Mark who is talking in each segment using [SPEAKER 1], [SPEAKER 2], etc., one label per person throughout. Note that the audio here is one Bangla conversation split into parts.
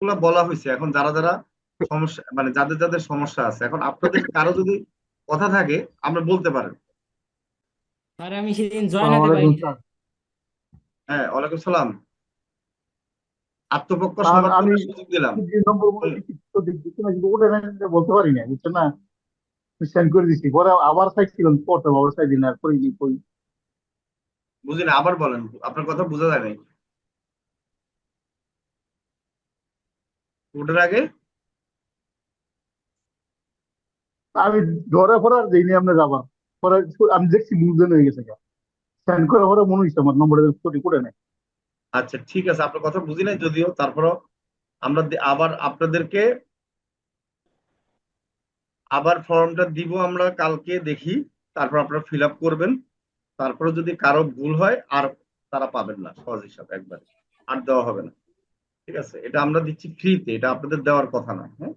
[SPEAKER 1] গুলো বলা হয়েছে। এখন যারা যারা সমস্যা, মানে যাদের যাদের সমস্যা আছে, এখন আপনাদের কারো যদি কথা থাকে আমরা বলতে পারেন।
[SPEAKER 2] স্যার আমি সেদিন জয়েন
[SPEAKER 3] আসসালামু
[SPEAKER 2] হতে
[SPEAKER 3] আলাইকুম
[SPEAKER 2] পারিনি।
[SPEAKER 3] স্যার।
[SPEAKER 1] হ্যাঁ, ওয়ালাইকুম সালাম। আত্মপক্ষ
[SPEAKER 3] স্যার আমি
[SPEAKER 1] সমর্থনের সুযোগ দিলাম।
[SPEAKER 3] যে নম্বর গুলো
[SPEAKER 1] হুম,
[SPEAKER 3] দিচ্ছি তো দিচ্ছি না, কিন্তু ওটা না বলতে পারি না, বুঝছেন না। সেন্ড করে দিচ্ছি, পরে আবার চাইছিলাম পড়তে, আবার চাই দিন আর করিনি কই।
[SPEAKER 1] বুঝি না, আবার বলেন, আপনার কথা বোঝা যায় নাই। ওটার আগে
[SPEAKER 3] আমি ধরে পরে আর দিইনি আপনার আবার, পরে আমি দেখছি লুজেন হয়ে গেছে। সেন্ড করে পরে মনে হচ্ছে আমার নম্বরে ছুটি করে নেই।
[SPEAKER 1] আচ্ছা ঠিক আছে, আপনার কথা বুঝি নাই যদিও, তারপরও আমরা আবার আপনাদেরকে আবার ফর্মটা দিব আমরা কালকে, দেখি। তারপর আপনারা ফিল আপ করবেন। তারপরে যদি কারো ভুল হয় আর তারা পাবেন না, সহজ হিসাব একবারে আর দেওয়া হবে না। ঠিক আছে, এটা আমরা দিচ্ছি ফ্রিতে, এটা আপনাদের দেওয়ার কথা না। হ্যাঁ,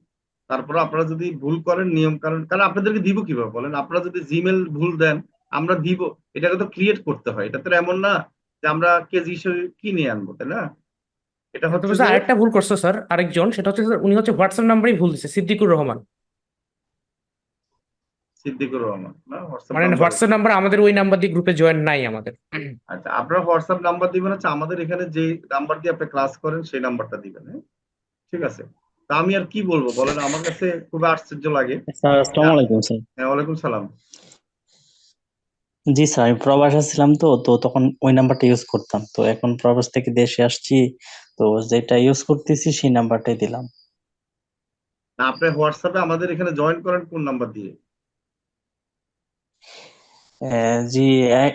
[SPEAKER 1] তারপরে আপনারা যদি ভুল করেন নিয়ম কারণ, কারণ আপনাদেরকে দিব কিভাবে বলেন? আপনারা যদি জিমেল ভুল দেন আমরা দিব, এটাকে তো ক্রিয়েট করতে হয়। এটা তো এমন না যে আমরা কেজি হিসেবে কিনে আনবো, তাই না? এটা হচ্ছে
[SPEAKER 2] তবে স্যার
[SPEAKER 1] যে
[SPEAKER 2] আরেকটা ভুল করছে স্যার, আরেকজন, সেটা হচ্ছে স্যার উনি হচ্ছে হোয়াটসঅ্যাপ নাম্বারই ভুল দিচ্ছে, সিদ্দিকুর রহমান।
[SPEAKER 1] সিদ্দিকুর রহমান না, হোয়াটসঅ্যাপ
[SPEAKER 2] মানে
[SPEAKER 1] নাম্বার।
[SPEAKER 2] হোয়াটসঅ্যাপ নাম্বার আমাদের ওই নাম্বার দিয়ে গ্রুপে জয়েন নাই আমাদের।
[SPEAKER 1] আচ্ছা, আপনারা হোয়াটসঅ্যাপ নাম্বার দিবেন হচ্ছে আমাদের এখানে যে নাম্বার দিয়ে আপনি ক্লাস করেন সেই নাম্বারটা দিবেন। হ্যাঁ, ঠিক আছে। তা আমি আর কি বলবো বলেন, আমার কাছে খুব আশ্চর্য লাগে।
[SPEAKER 4] স্যার আসসালামু আলাইকুম স্যার।
[SPEAKER 1] হ্যাঁ, ওয়ালাইকুম সালাম।
[SPEAKER 4] জি স্যার, আমি প্রবাসে ছিলাম তো তো তখন ওই নাম্বারটা ইউজ করতাম, তো এখন প্রবাস থেকে দেশে আসছি, তো যেটা ইউজ করতেছি সেই নাম্বারটাই দিলাম।
[SPEAKER 1] না, আপনি হোয়াটসঅ্যাপে আমাদের এখানে জয়েন করেন কোন নাম্বার দিয়ে?
[SPEAKER 4] জি,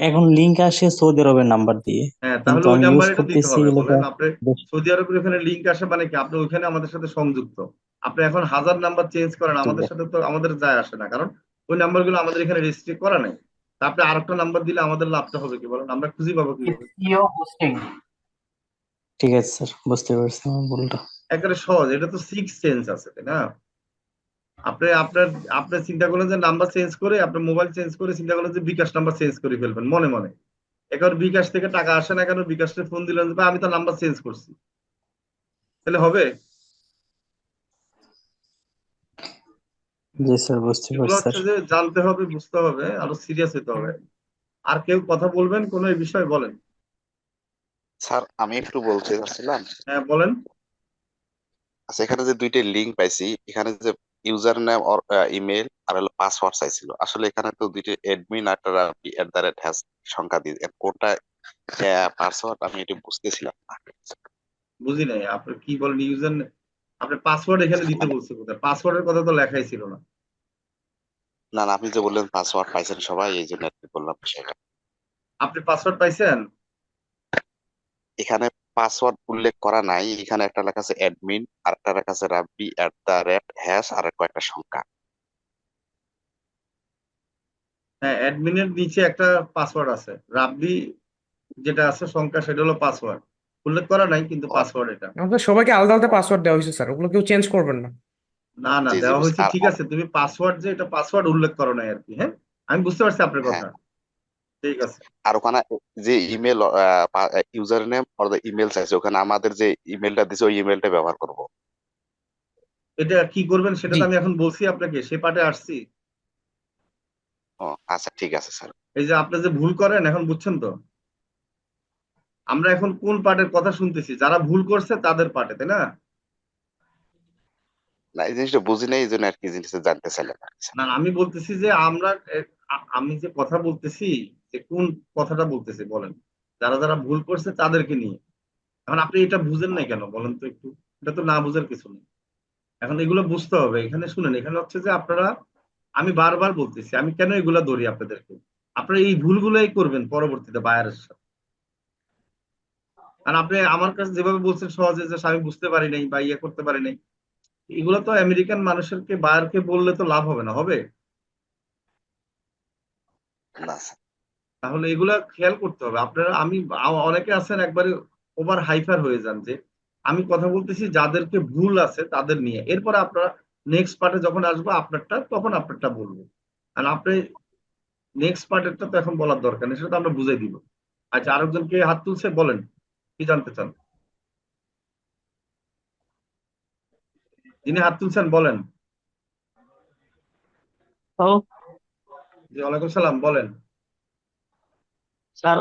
[SPEAKER 4] এখন লিংক আসে সৌদি আরবের নাম্বার দিয়ে,
[SPEAKER 1] হ্যাঁ, তাহলে
[SPEAKER 4] কিন্তু
[SPEAKER 1] ওই
[SPEAKER 4] আমি ইউজ
[SPEAKER 1] নাম্বারে এটা দিতে
[SPEAKER 4] করতেছি
[SPEAKER 1] হবে
[SPEAKER 4] এলাকা।
[SPEAKER 1] বলেন। আপনি সৌদি আরবের ওখানে লিঙ্ক আসে মানে কি, আপনি ওইখানে আমাদের সাথে সংযুক্ত। আপনি এখন হাজার নাম্বার চেঞ্জ করেন, আমাদের সাথে তো আমাদের যায় আসে না, কারণ ওই নাম্বারগুলো আমাদের এখানে রেজিস্ট্রি করা নেই। তা আপনি আরেকটা নাম্বার দিলে আমাদের লাভটা হবে কি বলেন? আমরা খুঁজে পাবো কিভাবে?
[SPEAKER 4] ঠিক আছে স্যার, বুঝতে পারছি আমার ভুলটা।
[SPEAKER 1] একেবারে সহজ, এটা তো সিক্স সেন্স আছে, তাই না? আপনি আপনার আপনি চিন্তা করলেন যে নাম্বার চেঞ্জ করে, আপনার মোবাইল চেঞ্জ করে চিন্তা করলেন যে বিকাশ নাম্বার চেঞ্জ করে ফেলবেন মনে মনে। এবার বিকাশ থেকে টাকা আসে না কেন, বিকাশে ফোন দিলেন যে, "ভাই, আমি তো নাম্বার চেঞ্জ করছি।" তাহলে হবে?
[SPEAKER 4] জি স্যার, বুঝতে
[SPEAKER 1] এগুলো
[SPEAKER 4] পারছি স্যার।
[SPEAKER 1] হচ্ছে যে জানতে হবে, বুঝতে হবে, আরো সিরিয়াস হতে হবে। আর কেউ কথা বলবেন কোন এই বিষয়ে, বলেন।
[SPEAKER 5] স্যার আমি একটু বলতে চাচ্ছিলাম।
[SPEAKER 1] হ্যাঁ, বলেন।
[SPEAKER 5] আচ্ছা, এখানে যে দুইটা লিঙ্ক পাইছি, এখানে যে ইউজার নেম আর ইমেল আর হলো পাসওয়ার্ড চাইছিল, আসলে এখানে তো দুইটা অ্যাডমিন আর @হ্যাশ সংখ্যা দিয়ে কোনটা পাসওয়ার্ড আমি এটা বুঝতেছিলাম না।
[SPEAKER 1] বুঝি নাই আপনি কি বলেন, ইউজার। আপনি পাসওয়ার্ড এখানে দিতে
[SPEAKER 5] মানে
[SPEAKER 1] বলছে কোথায়? পাসওয়ার্ডের কথা তো লেখাই ছিল না।
[SPEAKER 5] না না, আপনি যে বললেন পাসওয়ার্ড পাইছেন সবাই, এই জন্য আর কি বললাম বিষয়টা।
[SPEAKER 1] আপনি পাসওয়ার্ড পাইছেন?
[SPEAKER 5] এখানে পাসওয়ার্ড উল্লেখ করা নাই, এখানে একটা লেখা আছে অ্যাডমিন আর একটা লেখা আছে রাব্বি @হ্যাশ আর কয়েকটা সংখ্যা।
[SPEAKER 1] হ্যাঁ, অ্যাডমিনের নিচে একটা পাসওয়ার্ড আছে, রাব্বি যেটা আছে সংখ্যা, সেটা হলো পাসওয়ার্ড। উল্লেখ করা নাই কিন্তু
[SPEAKER 5] ও,
[SPEAKER 1] পাসওয়ার্ড এটা।
[SPEAKER 2] আমাদের সবাইকে আলাদা আলাদা পাসওয়ার্ড দেওয়া হয়েছে স্যার, ওগুলো কেউ চেঞ্জ করবেন না।
[SPEAKER 1] না না,
[SPEAKER 5] জি জি
[SPEAKER 1] দেওয়া
[SPEAKER 5] বুঝছি।
[SPEAKER 1] হয়েছে
[SPEAKER 5] আর
[SPEAKER 1] ঠিক
[SPEAKER 5] আর
[SPEAKER 1] আছে, তুমি পাসওয়ার্ড যে এটা পাসওয়ার্ড উল্লেখ করো নাই আর কি। হ্যাঁ, আমি বুঝতে পারছি আপনার
[SPEAKER 5] হ্যাঁ,
[SPEAKER 1] কথা। ঠিক আছে।
[SPEAKER 5] আর ওখানে যে ইমেল ইউজার নেম আর ইমেল চাইছে, ওখানে আমাদের যে ইমেলটা দিছে ওই ইমেলটা ব্যবহার করব।
[SPEAKER 1] এটা কি করবেন সেটা
[SPEAKER 2] জি।
[SPEAKER 1] তো আমি এখন বলছি আপনাকে, সে পার্টে আসছি।
[SPEAKER 5] ও আচ্ছা, ঠিক আছে স্যার।
[SPEAKER 1] এই যে আপনি যে ভুল করেন এখন বুঝছেন তো? আমরা এখন কোন পার্টের কথা শুনতেছি? যারা ভুল করছে তাদের পার্টে, তাই না?
[SPEAKER 5] না, এই জিনিসটা বুঝি নাই, এই জন্য আর কি জিনিসটা জানতে চাইলাম আর কি, স্যার।
[SPEAKER 1] না, আমি বলতেছি যে আমরা আমি যে কথা বলতেছি, যে কোন কথাটা বলতেছি বলেন। যারা যারা ভুল করছে তাদেরকে নিয়ে। এখন আপনি এটা বুঝেন নাই কেন বলেন তো একটু? এটা তো না বুঝার কিছু নেই। এখন এগুলো বুঝতে হবে। এখানে শুনেন, এখানে হচ্ছে যে আপনারা, আমি বারবার বলতেছি, আমি কেন এগুলা ধরি আপনাদেরকে। আপনারা এই ভুলগুলোই করবেন পরবর্তীতে বায়ারের সাথে। কারণ আপনি আমার কাছে যেভাবে বলছেন সহজে, যে আমি বুঝতে পারি নাই বা ইয়ে করতে পারি নাই, এগুলো তো আমেরিকান মানুষেরকে বায়ারকে বললে তো লাভ হবে না, হবে?
[SPEAKER 5] না স্যার।
[SPEAKER 1] তাহলে এগুলা খেয়াল করতে হবে আপনারা। আমি অনেকে আছেন একবারে ওভার হাইফার হয়ে যান, যে আমি কথা বলতেছি যাদেরকে ভুল আছে তাদের নিয়ে, এরপর আপনারা নেক্সট পার্টে যখন আসবো আপনারটা, তখন আপনারটা বলবো। আর আপনি নেক্সট পার্টেরটা তো এখন বলার দরকার নেই, সেটা তো আমরা বুঝাই দিব। আচ্ছা, আরেকজনকে হাত তুলছে, বলেন কি জানতে চান? যিনি হাত তুলছেন বলেন।
[SPEAKER 6] তো
[SPEAKER 1] জি ওয়ালাইকুম সালাম, বলেন।
[SPEAKER 6] স্যার,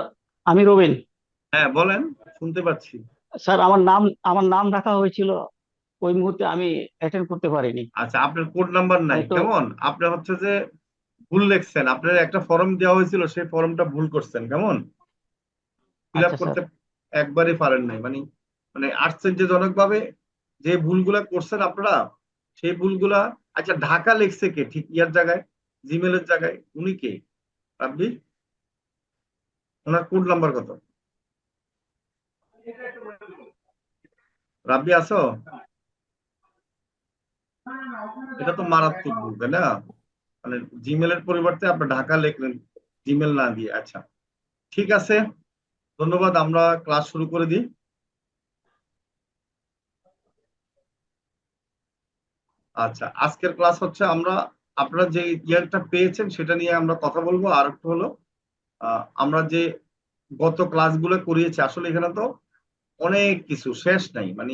[SPEAKER 6] আমি রবিন।
[SPEAKER 1] হ্যাঁ বলেন, শুনতে পাচ্ছি।
[SPEAKER 6] স্যার, আমার নাম রাখা হয়েছিল, ওই মুহূর্তে আমি অ্যাটেন্ড করতে পারিনি।
[SPEAKER 1] আচ্ছা, আপনার কোড নাম্বার নাই
[SPEAKER 6] আমি তো
[SPEAKER 1] কেমন? আপনার হচ্ছে যে ভুল লিখছেন, আপনার একটা ফর্ম দেওয়া হয়েছিল, সেই ফর্মটা ভুল করছেন কেমন? ফিল আপ
[SPEAKER 6] আচ্ছা স্যার।
[SPEAKER 1] করতে একবারই পারেন নাই, মানে মানে আশ্চর্যজনক ভাবে যে ভুলগুলা করছেন আপনারা, সেই ভুলগুলা। আচ্ছা, ঢাকা লিখছে কে ঠিক ইয়ার জায়গায়, জিমেলের জায়গায়? উনি কে? রাব্বি? ওনার কোড নাম্বার কত? রাব্বি আছো? এটা তো মারাত্মক ভুল, তাই না? মানে জিমেলের পরিবর্তে আপনি ঢাকা লিখলেন, জিমেল না দিয়ে। আচ্ছা, ঠিক আছে, ধন্যবাদ। আমরা ক্লাস শুরু করে দিই। আচ্ছা, আজকের ক্লাস হচ্ছে আমরা, আপনারা যে ইয়ারটা পেয়েছেন সেটা নিয়ে আমরা কথা বলবো। আর একটু হলো আমরা যে গত ক্লাসগুলো করিয়েছি, আসলে এখানে তো অনেক কিছু শেষ নাই, মানে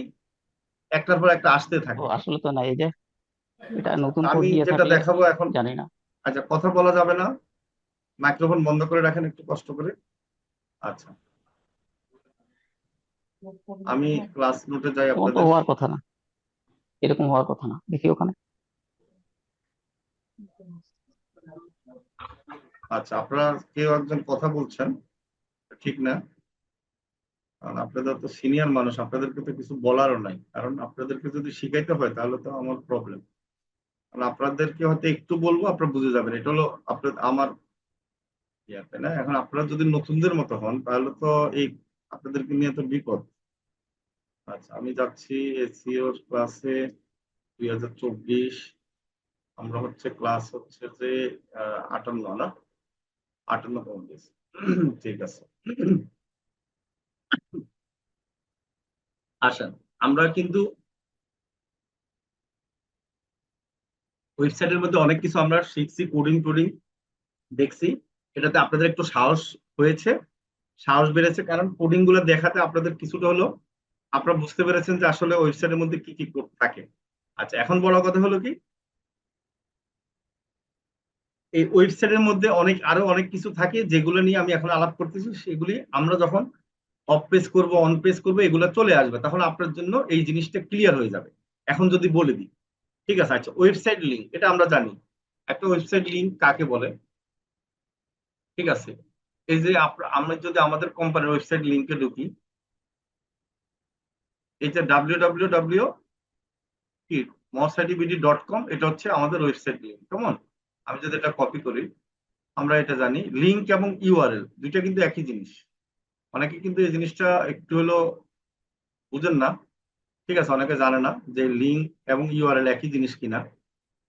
[SPEAKER 1] একটার পর একটা আসতে
[SPEAKER 6] ও,
[SPEAKER 1] থাকে।
[SPEAKER 6] আসলে তো না, এই যে এটা
[SPEAKER 1] আচ্ছা,
[SPEAKER 6] নতুন
[SPEAKER 1] তা
[SPEAKER 6] কোড
[SPEAKER 1] আমি
[SPEAKER 6] দিয়ে
[SPEAKER 1] যেটা
[SPEAKER 6] থাকলে
[SPEAKER 1] দেখাবো এখন,
[SPEAKER 6] জানি না।
[SPEAKER 1] আচ্ছা কথা বলা যাবে না, মাইক্রোফোন বন্ধ করে রাখেন একটু কষ্ট করে। আচ্ছা, আমি ক্লাস নোটে যাই
[SPEAKER 6] এমন তো
[SPEAKER 1] আপনাদের।
[SPEAKER 6] হওয়ার কথা না, এরকম হওয়ার কথা না, দেখি ওখানে।
[SPEAKER 1] আচ্ছা, আপনারা কেউ একজন কথা বলছেন, ঠিক না? কারণ আপনাদের তো সিনিয়র মানুষ, আপনাদেরকে তো কিছু বলারও নাই, কারণ আপনাদেরকে যদি শিখাইতে হয় তাহলে তো আমার প্রবলেম। কারণ আপনাদেরকে হয়তো একটু বলবো, আপনারা বুঝে যাবেন, এটা হলো আপনার আমার ইয়ে, তাই না? এখন আপনারা যদি নতুনদের মতো হন তাহলে তো এই আপনাদেরকে নিয়ে তো বিপদ। আচ্ছা, আমি যাচ্ছি এসিও ক্লাসে 2024। আমরা হচ্ছে ক্লাস হচ্ছে যে 58 না, 58তম পেজ। ঠিক আছে, আসেন। আমরা কিন্তু ওয়েবসাইটের মধ্যে অনেক কিছু আমরা শিখছি, কোডিং টোডিং দেখছি। এটাতে আপনাদের একটু সাহস হয়েছে, সাহস বেড়েছে, কারণ কোডিং গুলো দেখাতে আপনাদের কিছুটা হলো আপনারা বুঝতে পেরেছেন যে আসলে ওয়েবসাইটের মধ্যে কি কি কোড থাকে। আচ্ছা, এখন বড় কথা হলো কি, এই ওয়েবসাইটের মধ্যে আরো অনেক কিছু থাকে যেগুলো নিয়ে আমি এখন আলাপ করতেছি। সেগুলি আমরা যখন অফ পেজ করবো, অন পেজ করবো, এগুলো চলে আসবে, তখন আপনার জন্য এই জিনিসটা ক্লিয়ার হয়ে যাবে। এখন যদি বলে দিই, ঠিক আছে? আচ্ছা, ওয়েবসাইট লিঙ্ক, এটা আমরা জানি একটা ওয়েবসাইট লিঙ্ক কাকে বলে, ঠিক আছে? এই যে আমরা যদি আমাদের কোম্পানির ওয়েবসাইট লিঙ্কে ঢুকি, এই যে www কি mositbd.com, এটা হচ্ছে আমাদের ওয়েবসাইট লিঙ্ক, কেমন? আমি যদি এটা কপি করি, আমরা এটা জানি লিঙ্ক এবং ইউআরএল দুইটা কিন্তু একই জিনিস। অনেকে কিন্তু এই জিনিসটা একটু হলো বুঝেন না, ঠিক আছে? অনেকে জানে না যে লিঙ্ক এবং ইউআরএল একই জিনিস কিনা।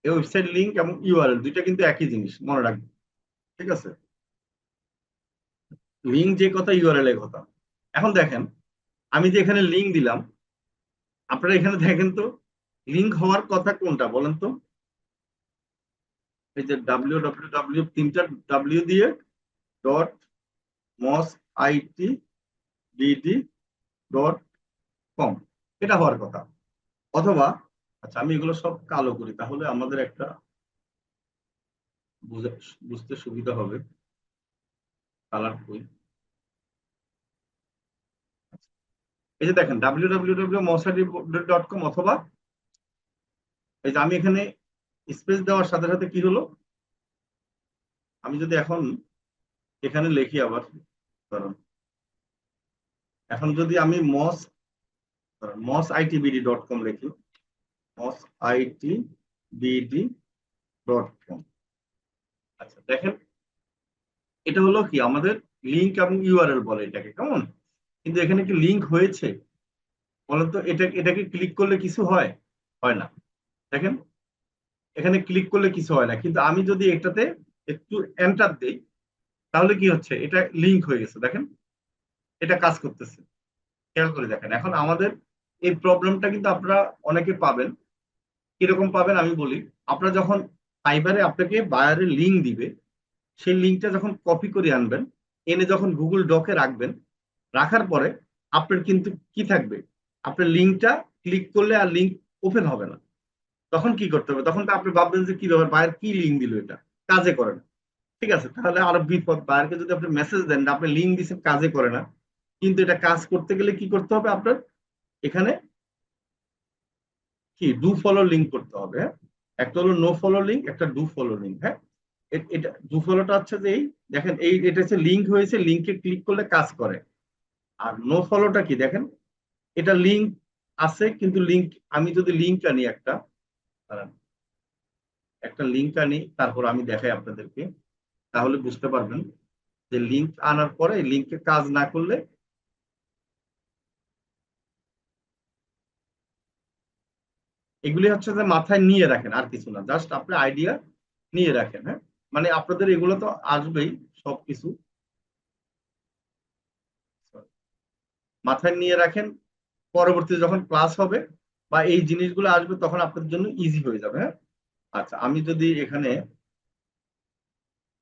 [SPEAKER 1] এই ওয়েবসাইট লিঙ্ক এবং ইউআরএল দুইটা কিন্তু একই জিনিস, মনে রাখবেন, ঠিক আছে? লিঙ্ক যে কথা, ইউআরএল এর কথা। এখন দেখেন, আমি যে এখানে লিঙ্ক দিলাম, আপনারা এখানে দেখেন তো লিঙ্ক হওয়ার কথা কোনটা বলেন তো? এই যে www, তিনটা ডাব্লিউ দিয়ে dot moss IT BD dot com, এটা হওয়ার কথা। অথবা, আচ্ছা আমি এগুলো সব কালো করি, তাহলে আমাদের একটা বুঝতে সুবিধা হবে। কালার কই? এই যে দেখেন www.mosadi.com, অথবা এই যে আমি এখানে স্পেস দেওয়ার সাথে সাথে কি হলো, আমি যদি এখন এখানে লিখি আবার, ধরুন এখন যদি আমি mositbd.com লিখি, mositbd.com, আচ্ছা দেখেন, এটা হলো কি আমাদের লিঙ্ক এবং ইউআরএল বলে এটাকে, কেমন? কিন্তু এখানে কি লিঙ্ক হয়েছে বলেন তো? এটাকে ক্লিক করলে কিছু হয়? হয় না। দেখেন, এখানে ক্লিক করলে কিছু হয় না, কিন্তু আমি যদি এটাতে একটু এন্টার দেই, তাহলে কি হচ্ছে, এটা লিঙ্ক হয়ে গেছে। দেখেন, এটা কাজ করতেছে, খেয়াল করে দেখেন। এখন আমাদের এই প্রবলেমটা কিন্তু আপনারা অনেকে পাবেন। কিরকম পাবেন আমি বলি, আপনারা যখন ফাইবারে আপনাকে বায়ারের লিঙ্ক দিবে, সেই লিঙ্কটা যখন কপি করে আনবেন, এনে যখন গুগল ডকে রাখবেন, রাখার পরে আপনার কিন্তু কি থাকবে, আপনার লিঙ্কটা ক্লিক করলে আর লিঙ্ক ওপেন হবে না। তখন কি করতে হবে? তখন তো আপনি ভাববেন যে কি ব্যাপার, বায়ার কি লিঙ্ক দিল, এটা কাজে করে না। ঠিক আছে, তাহলে আরো বিপদ। বায়ারকে যদি আপনি মেসেজ দেন যে আপনি লিঙ্ক দিচ্ছেন কাজে করে না, কিন্তু এটা কাজ করতে গেলে কি করতে হবে আপনার? এখানে কি ডু ফলো লিঙ্ক করতে হবে। হ্যাঁ, একটা হলো নো ফলো লিঙ্ক, একটা ডু ফলো লিঙ্ক। হ্যাঁ, এটা ডু ফলোটা হচ্ছে যে এই দেখেন, এটা হচ্ছে লিঙ্ক হয়েছে, লিঙ্কে ক্লিক করলে কাজ করে। আর নো ফলোটা কি দেখেন, এটা লিঙ্ক আছে কিন্তু লিঙ্ক, আমি যদি লিঙ্ক আনি একটা, দাঁড়ান, একটা লিঙ্ক আনি তারপর আমি দেখাই আপনাদেরকে, তাহলে বুঝতে পারবেন যে লিঙ্ক আনার পরে লিঙ্কে কাজ না করলে এগুলি হচ্ছে যে মাথায় নিয়ে রাখেন, আর কিছু না, জাস্ট আপনি আইডিয়া নিয়ে রাখেন। হ্যাঁ, মানে আপনাদের এগুলো তো আসবেই সবকিছু, মাথায় নিয়ে রাখেন। পরবর্তী যখন ক্লাস হবে বা এই জিনিসগুলো আসবে তখন আপনাদের জন্য ইজি হয়ে যাবে। হ্যাঁ, আচ্ছা, আমি যদি এখানে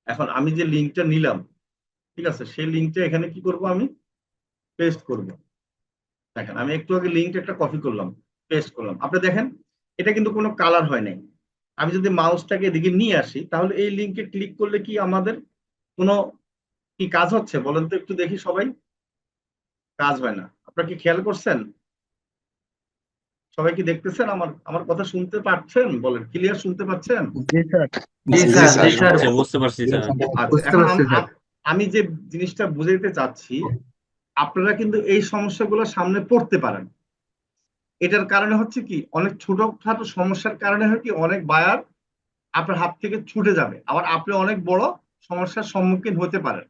[SPEAKER 1] এখন আমি যে লিঙ্কটা নিলাম, ঠিক আছে, সেই লিঙ্কটা এখানে কি করব, আমি পেস্ট করব। দেখেন, আমি একটু আগে লিঙ্কটা একটা কপি করলাম, পেস্ট করলাম, আপনি দেখেন এটা কিন্তু কোনো কালার হয় নাই। আমি যদি মাউসটাকে এদিকে নিয়ে আসি, তাহলে এই লিঙ্কে ক্লিক করলে কি আমাদের কোনো কি কাজ হচ্ছে বলেন তো, একটু দেখি সবাই। কাজ হয় না। আপনারা কি খেয়াল করছেন? সবাই কি দেখতেছেন? আমার আমার কথা শুনতে পাচ্ছেন? বলেন, ক্লিয়ার শুনতে পাচ্ছেন?
[SPEAKER 3] জি স্যার।
[SPEAKER 7] জি
[SPEAKER 5] জি
[SPEAKER 7] স্যার,
[SPEAKER 5] স্যার।
[SPEAKER 7] জি স্যার,
[SPEAKER 2] বুঝতে পারছি স্যার।
[SPEAKER 1] আচ্ছা,
[SPEAKER 7] বুঝতে
[SPEAKER 1] এখন
[SPEAKER 7] পারছি স্যার।
[SPEAKER 1] আমি যে জিনিসটা বুঝাইতে চাচ্ছি, আপনারা কিন্তু এই সমস্যাগুলো সামনে পড়তে পারেন। এটার কারণে হচ্ছে কি, অনেক ছোটখাটো সমস্যার কারণে হয় কি, অনেক বায়ার আপনার হাত থেকে ছুটে যাবে, আবার আপনি অনেক বড় সমস্যার সম্মুখীন হতে পারেন।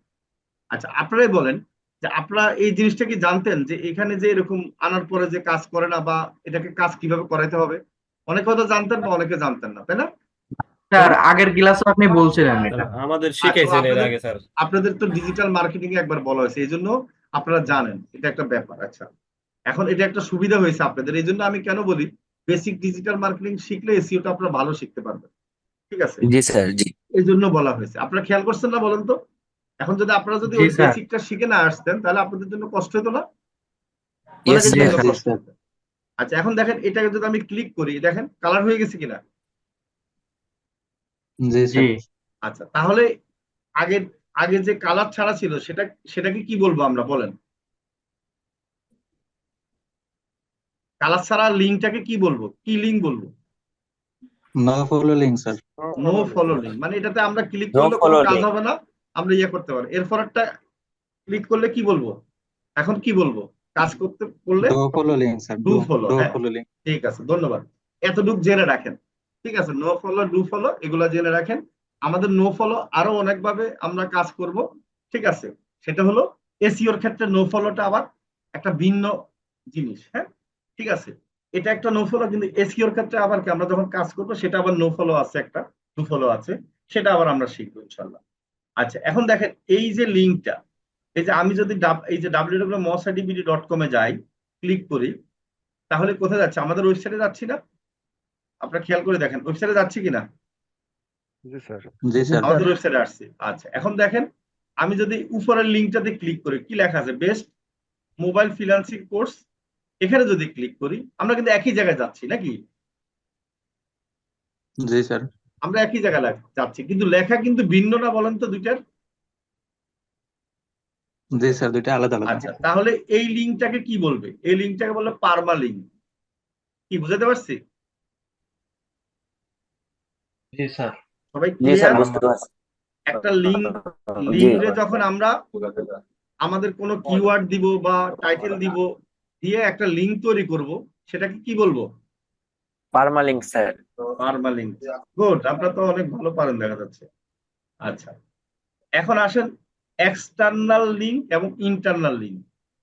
[SPEAKER 1] আচ্ছা, আপনারাই বলেন যে আপনারা এই জিনিসটা কি জানতেন যে এখানে যে এরকম আনার পরে যে কাজ করে না, বা এটাকে কাজ কিভাবে করাইতে হবে? অনেকে হয়তো জানতেন বা অনেকে জানতেন না, তাই না?
[SPEAKER 7] স্যার, আগের ক্লাসও আপনি বলছিলেন এটা।
[SPEAKER 2] আমাদের
[SPEAKER 1] আচ্ছা,
[SPEAKER 2] শিখাইছেন এর আগে স্যার।
[SPEAKER 1] আপনাদের তো ডিজিটাল মার্কেটিং এ একবার বলা হয়েছে, এই জন্য আপনারা জানেন এটা একটা ব্যাপার। আচ্ছা, এখন এটা একটা সুবিধা হয়েছে আপনাদের, এই জন্য আমি কেন বলি, বেসিক ডিজিটাল মার্কেটিং শিখলে এসইওটা আপনারা ভালো শিখতে পারবেন। ঠিক আছে,
[SPEAKER 8] জি স্যার, জি।
[SPEAKER 1] এই জন্য বলা হয়েছে। আপনারা খেয়াল করছেন না বলেন তো? এখন যদি আপনারা যদি
[SPEAKER 7] জি
[SPEAKER 1] ওই
[SPEAKER 7] স্যার।
[SPEAKER 1] বেসিকটা শিখে না আসতেন, তাহলে আপনাদের জন্য কষ্ট হতো না?
[SPEAKER 8] ইয়েস
[SPEAKER 1] অনেকের
[SPEAKER 7] জি
[SPEAKER 1] জন্য
[SPEAKER 8] স্যার।
[SPEAKER 7] স্যার।
[SPEAKER 1] কষ্ট হতো। আচ্ছা, এখন দেখেন এটাকে যদি আমি ক্লিক করি, দেখেন কালার হয়ে গেছে কিনা।
[SPEAKER 8] জি
[SPEAKER 7] জি
[SPEAKER 8] স্যার।
[SPEAKER 1] আচ্ছা, তাহলে আগে আগে যে কালার ছাড়া ছিল সেটাকে কি বলবো আমরা, বলেন? কালার ছাড়া লিঙ্কটাকে কি বলবো, কি লিঙ্ক বলবো?
[SPEAKER 8] No follow link sir.
[SPEAKER 1] No follow link, মানে এটাতে আমরা ক্লিক
[SPEAKER 8] নো
[SPEAKER 1] করলে কোনো
[SPEAKER 8] ফলো
[SPEAKER 1] কাজ
[SPEAKER 8] লিঙ্ক।
[SPEAKER 1] হবে না, আমরা ইয়ে করতে পারি। এরপর একটা ক্লিক করলে কি বলবো, এখন কি বলবো, কাজ করতে করলে
[SPEAKER 8] do follow link sir.
[SPEAKER 1] Do follow.
[SPEAKER 8] Do
[SPEAKER 1] হ্যাঁ,
[SPEAKER 8] ফলো লিঙ্ক।
[SPEAKER 1] ঠিক আছে, ধন্যবাদ। এতটুক জেনে রাখেন। ঠিক আছে, নো ফলো, ডু ফলো, এগুলা জেনে রাখেন। আমাদের নো ফলো আরো অনেকভাবে আমরা কাজ করব। ঠিক আছে, সেটা হলো এসইওর ক্ষেত্রে নো ফলোটা আবার একটা ভিন্ন জিনিস। হ্যাঁ, ঠিক আছে, এটা একটা নো ফলো, কিন্তু এসইওর ক্ষেত্রে আবার কি, আমরা যখন কাজ করবো সেটা আবার নো ফলো আছে, একটা ডু ফলো আছে, সেটা আবার আমরা শিখবো ইনশাল্লাহ। আচ্ছা, এখন দেখেন এই যে লিঙ্কটা, এই যে আমি যদি এই যে www.mosadbd.com এ যাই, ক্লিক করি, তাহলে কোথায় যাচ্ছে? আমাদের ওয়েবসাইটে যাচ্ছি না? আপনারা খেয়াল করে দেখেন ওয়েবসাইটে যাচ্ছি কিনা।
[SPEAKER 8] জি স্যার।
[SPEAKER 1] আমাদের ওয়েবসাইটে আসছে। আচ্ছা, এখন দেখেন আমি যদি উপরের লিঙ্কটাতে ক্লিক করি, কি লেখা আছে, বেস্ট মোবাইল ফ্রিল্যান্সিং কোর্স, এখানে যদি ক্লিক করি, আমরা কিন্তু একই জায়গায় যাচ্ছি নাকি?
[SPEAKER 8] জি স্যার।
[SPEAKER 1] আমরা একই জায়গায় যাচ্ছি, কিন্তু লেখা কিন্তু ভিন্ন না, বলেন তো দুইটার?
[SPEAKER 8] জি স্যার, দুইটা আলাদা আলাদা।
[SPEAKER 1] আচ্ছা, তাহলে এই লিঙ্কটাকে কি বলবে? এই লিঙ্কটাকে বলবে পারমা লিঙ্ক। কি বুঝাতে পারছি?
[SPEAKER 7] জি স্যার।
[SPEAKER 1] সবাই
[SPEAKER 8] জি স্যার,
[SPEAKER 1] ক্লিয়ার?
[SPEAKER 8] বুঝতে পারছি।
[SPEAKER 1] একটা লিঙ্ক,
[SPEAKER 8] জি।
[SPEAKER 1] লিঙ্কে যখন আমরা আমাদের কোনো কিওয়ার্ড দিব বা টাইটেল দিব, দিয়ে একটা লিঙ্ক তৈরি করব, সেটাকে কি বলবো?
[SPEAKER 8] Permalink sir.
[SPEAKER 1] পারমা লিঙ্ক। গুড, আপনারা তো অনেক ভালো পারেন দেখা যাচ্ছে। আচ্ছা, এখন আসেন এক্সটার্নাল লিঙ্ক এবং ইন্টারনাল লিঙ্ক।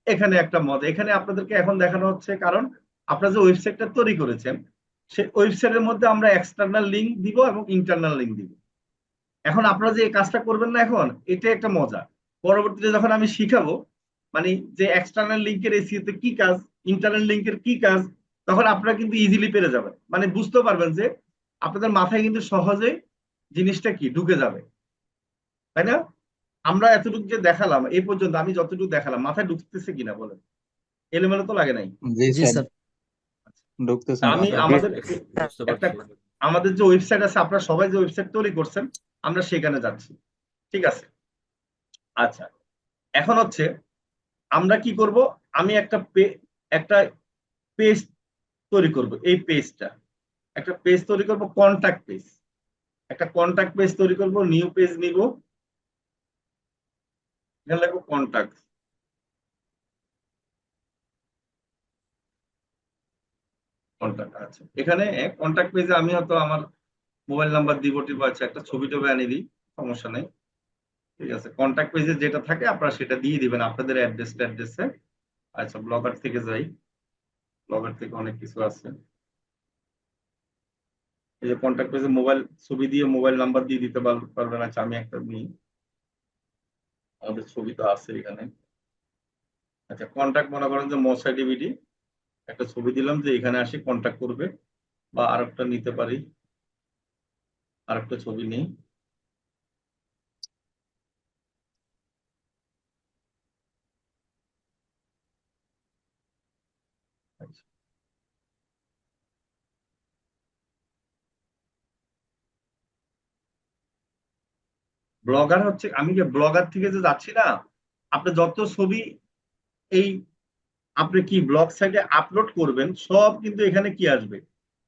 [SPEAKER 1] এখানে একটা মজা, এখানে আপনাদেরকে এখন দেখানো হচ্ছে, কারণ আপনারা যে ওয়েবসাইটটা তৈরি করেছেন, সেই ওয়েবসাইটের মধ্যে আমরা এক্সটার্নাল লিঙ্ক দিব এবং ইন্টারনাল লিঙ্ক দিব। এখন আপনারা যে এই কাজটা করবেন না, এখন এটা একটা মজা। পরবর্তীতে যখন আমি শিখাবো, মানে যে এক্সটার্নাল লিঙ্কের এসইওতে কি কাজ, ইন্টারনাল লিঙ্কের কি কাজ, তখন আপনারা কিন্তু ইজিলি পেরে যাবেন, মানে বুঝতে পারবেন যে আপনাদের মাথায় কিন্তু সহজে জিনিসটা কি ঢুকে যাবে, তাই না? আমরা এতটুকু যে দেখালাম এই পর্যন্ত, আমি যতটুকু দেখালাম মাথায় ঢুকতেছে কিনা বলেন? এলোমেলো তো লাগে নাই?
[SPEAKER 8] জি
[SPEAKER 4] জি
[SPEAKER 8] স্যার।
[SPEAKER 4] স্যার।
[SPEAKER 8] ঢুকতেছে
[SPEAKER 1] আমি
[SPEAKER 8] না
[SPEAKER 1] আমাদের
[SPEAKER 2] বুঝতে
[SPEAKER 1] একটা
[SPEAKER 2] পারছি।
[SPEAKER 1] আমাদের যে ওয়েবসাইট আছে, আপনারা সবাই যে ওয়েবসাইট তৈরি করছেন, আমরা সেখানে যাচ্ছি। ঠিক আছে, আচ্ছা। এখন হচ্ছে আমরা কি করব, আমি একটা পেজ তৈরি করব। এই পেজটা একটা পেজ তৈরি করব, কন্টাক্ট পেজ। একটা কন্টাক্ট পেজ তৈরি করব, নিউ পেজ নিব, এখানে লিখব কন্টাক্ট। কন্টাক্ট, আচ্ছা। এখানে কন্টাক্ট পেজে আমি হয়তো আমার মোবাইল নাম্বার দিব, টিব আছে, একটা ছবি টবি আনিয়ে দিই, সমস্যা নেই। ঠিক আছে, কন্টাক্ট পেজে যেটা থাকে আপনারা সেটা দিয়ে দিবেন, আপনাদের অ্যাড্রেসে। আচ্ছা, ব্লগার থেকে যাই। ব্লগার থেকে অনেক কিছু আছে। এই যে কন্টাক্ট পেজে মোবাইল ছবি দিয়ে মোবাইল নাম্বার দিয়ে দিতে পারবেন। আচ্ছা, আমি একটা নিই, আমাদের ছবি তো আছে এখানে। আচ্ছা, কন্টাক্ট মনে করেন যে মশাই ডিবিডি, একটা ছবি দিলাম যে এখানে আসি কন্টাক্ট করবে, বা আরেকটা নিতে পারি, আরেকটা ছবি নেই। আচ্ছা, ব্লগার হচ্ছে, আমি যে ব্লগার থেকে যে যাচ্ছি না, আপনি যত ছবি এই আপনি কি ব্লগ সাইটে আপলোড করবেন, সব কিন্তু এখানে কি আসবে,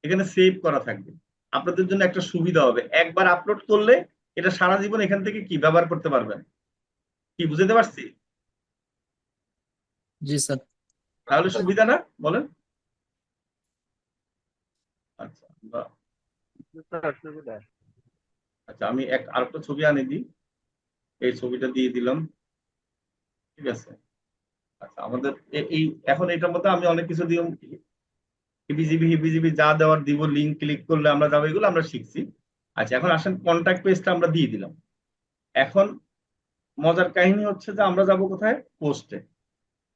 [SPEAKER 1] এখানে সেভ করা থাকবে। আপনাদের জন্য একটা সুবিধা হবে, একবার আপলোড করলে এটা সারা জীবন এখান থেকে কি ব্যবহার করতে পারবেন। কি বুঝতে পারছি?
[SPEAKER 2] জি স্যার।
[SPEAKER 1] তাহলে সুবিধা না, বলেন? আচ্ছা, আচ্ছা, আমি আরেকটা ছবি আনি দিই, এই ছবিটা দিয়ে দিলাম। ঠিক আছে, আচ্ছা। আমাদের এই এখন এটার মধ্যে আমি অনেক কিছু দিয়ে হিবিজিবি হিবিজিবি যা দেওয়ার দিব, লিঙ্ক ক্লিক করলে আমরা যাবো, এগুলো আমরা শিখছি। আচ্ছা, এখন আসেন কন্ট্যাক্ট পেজটা আমরা দিয়ে দিলাম। এখন মজার কাহিনী হচ্ছে যে আমরা যাব কোথায়, পোস্টে।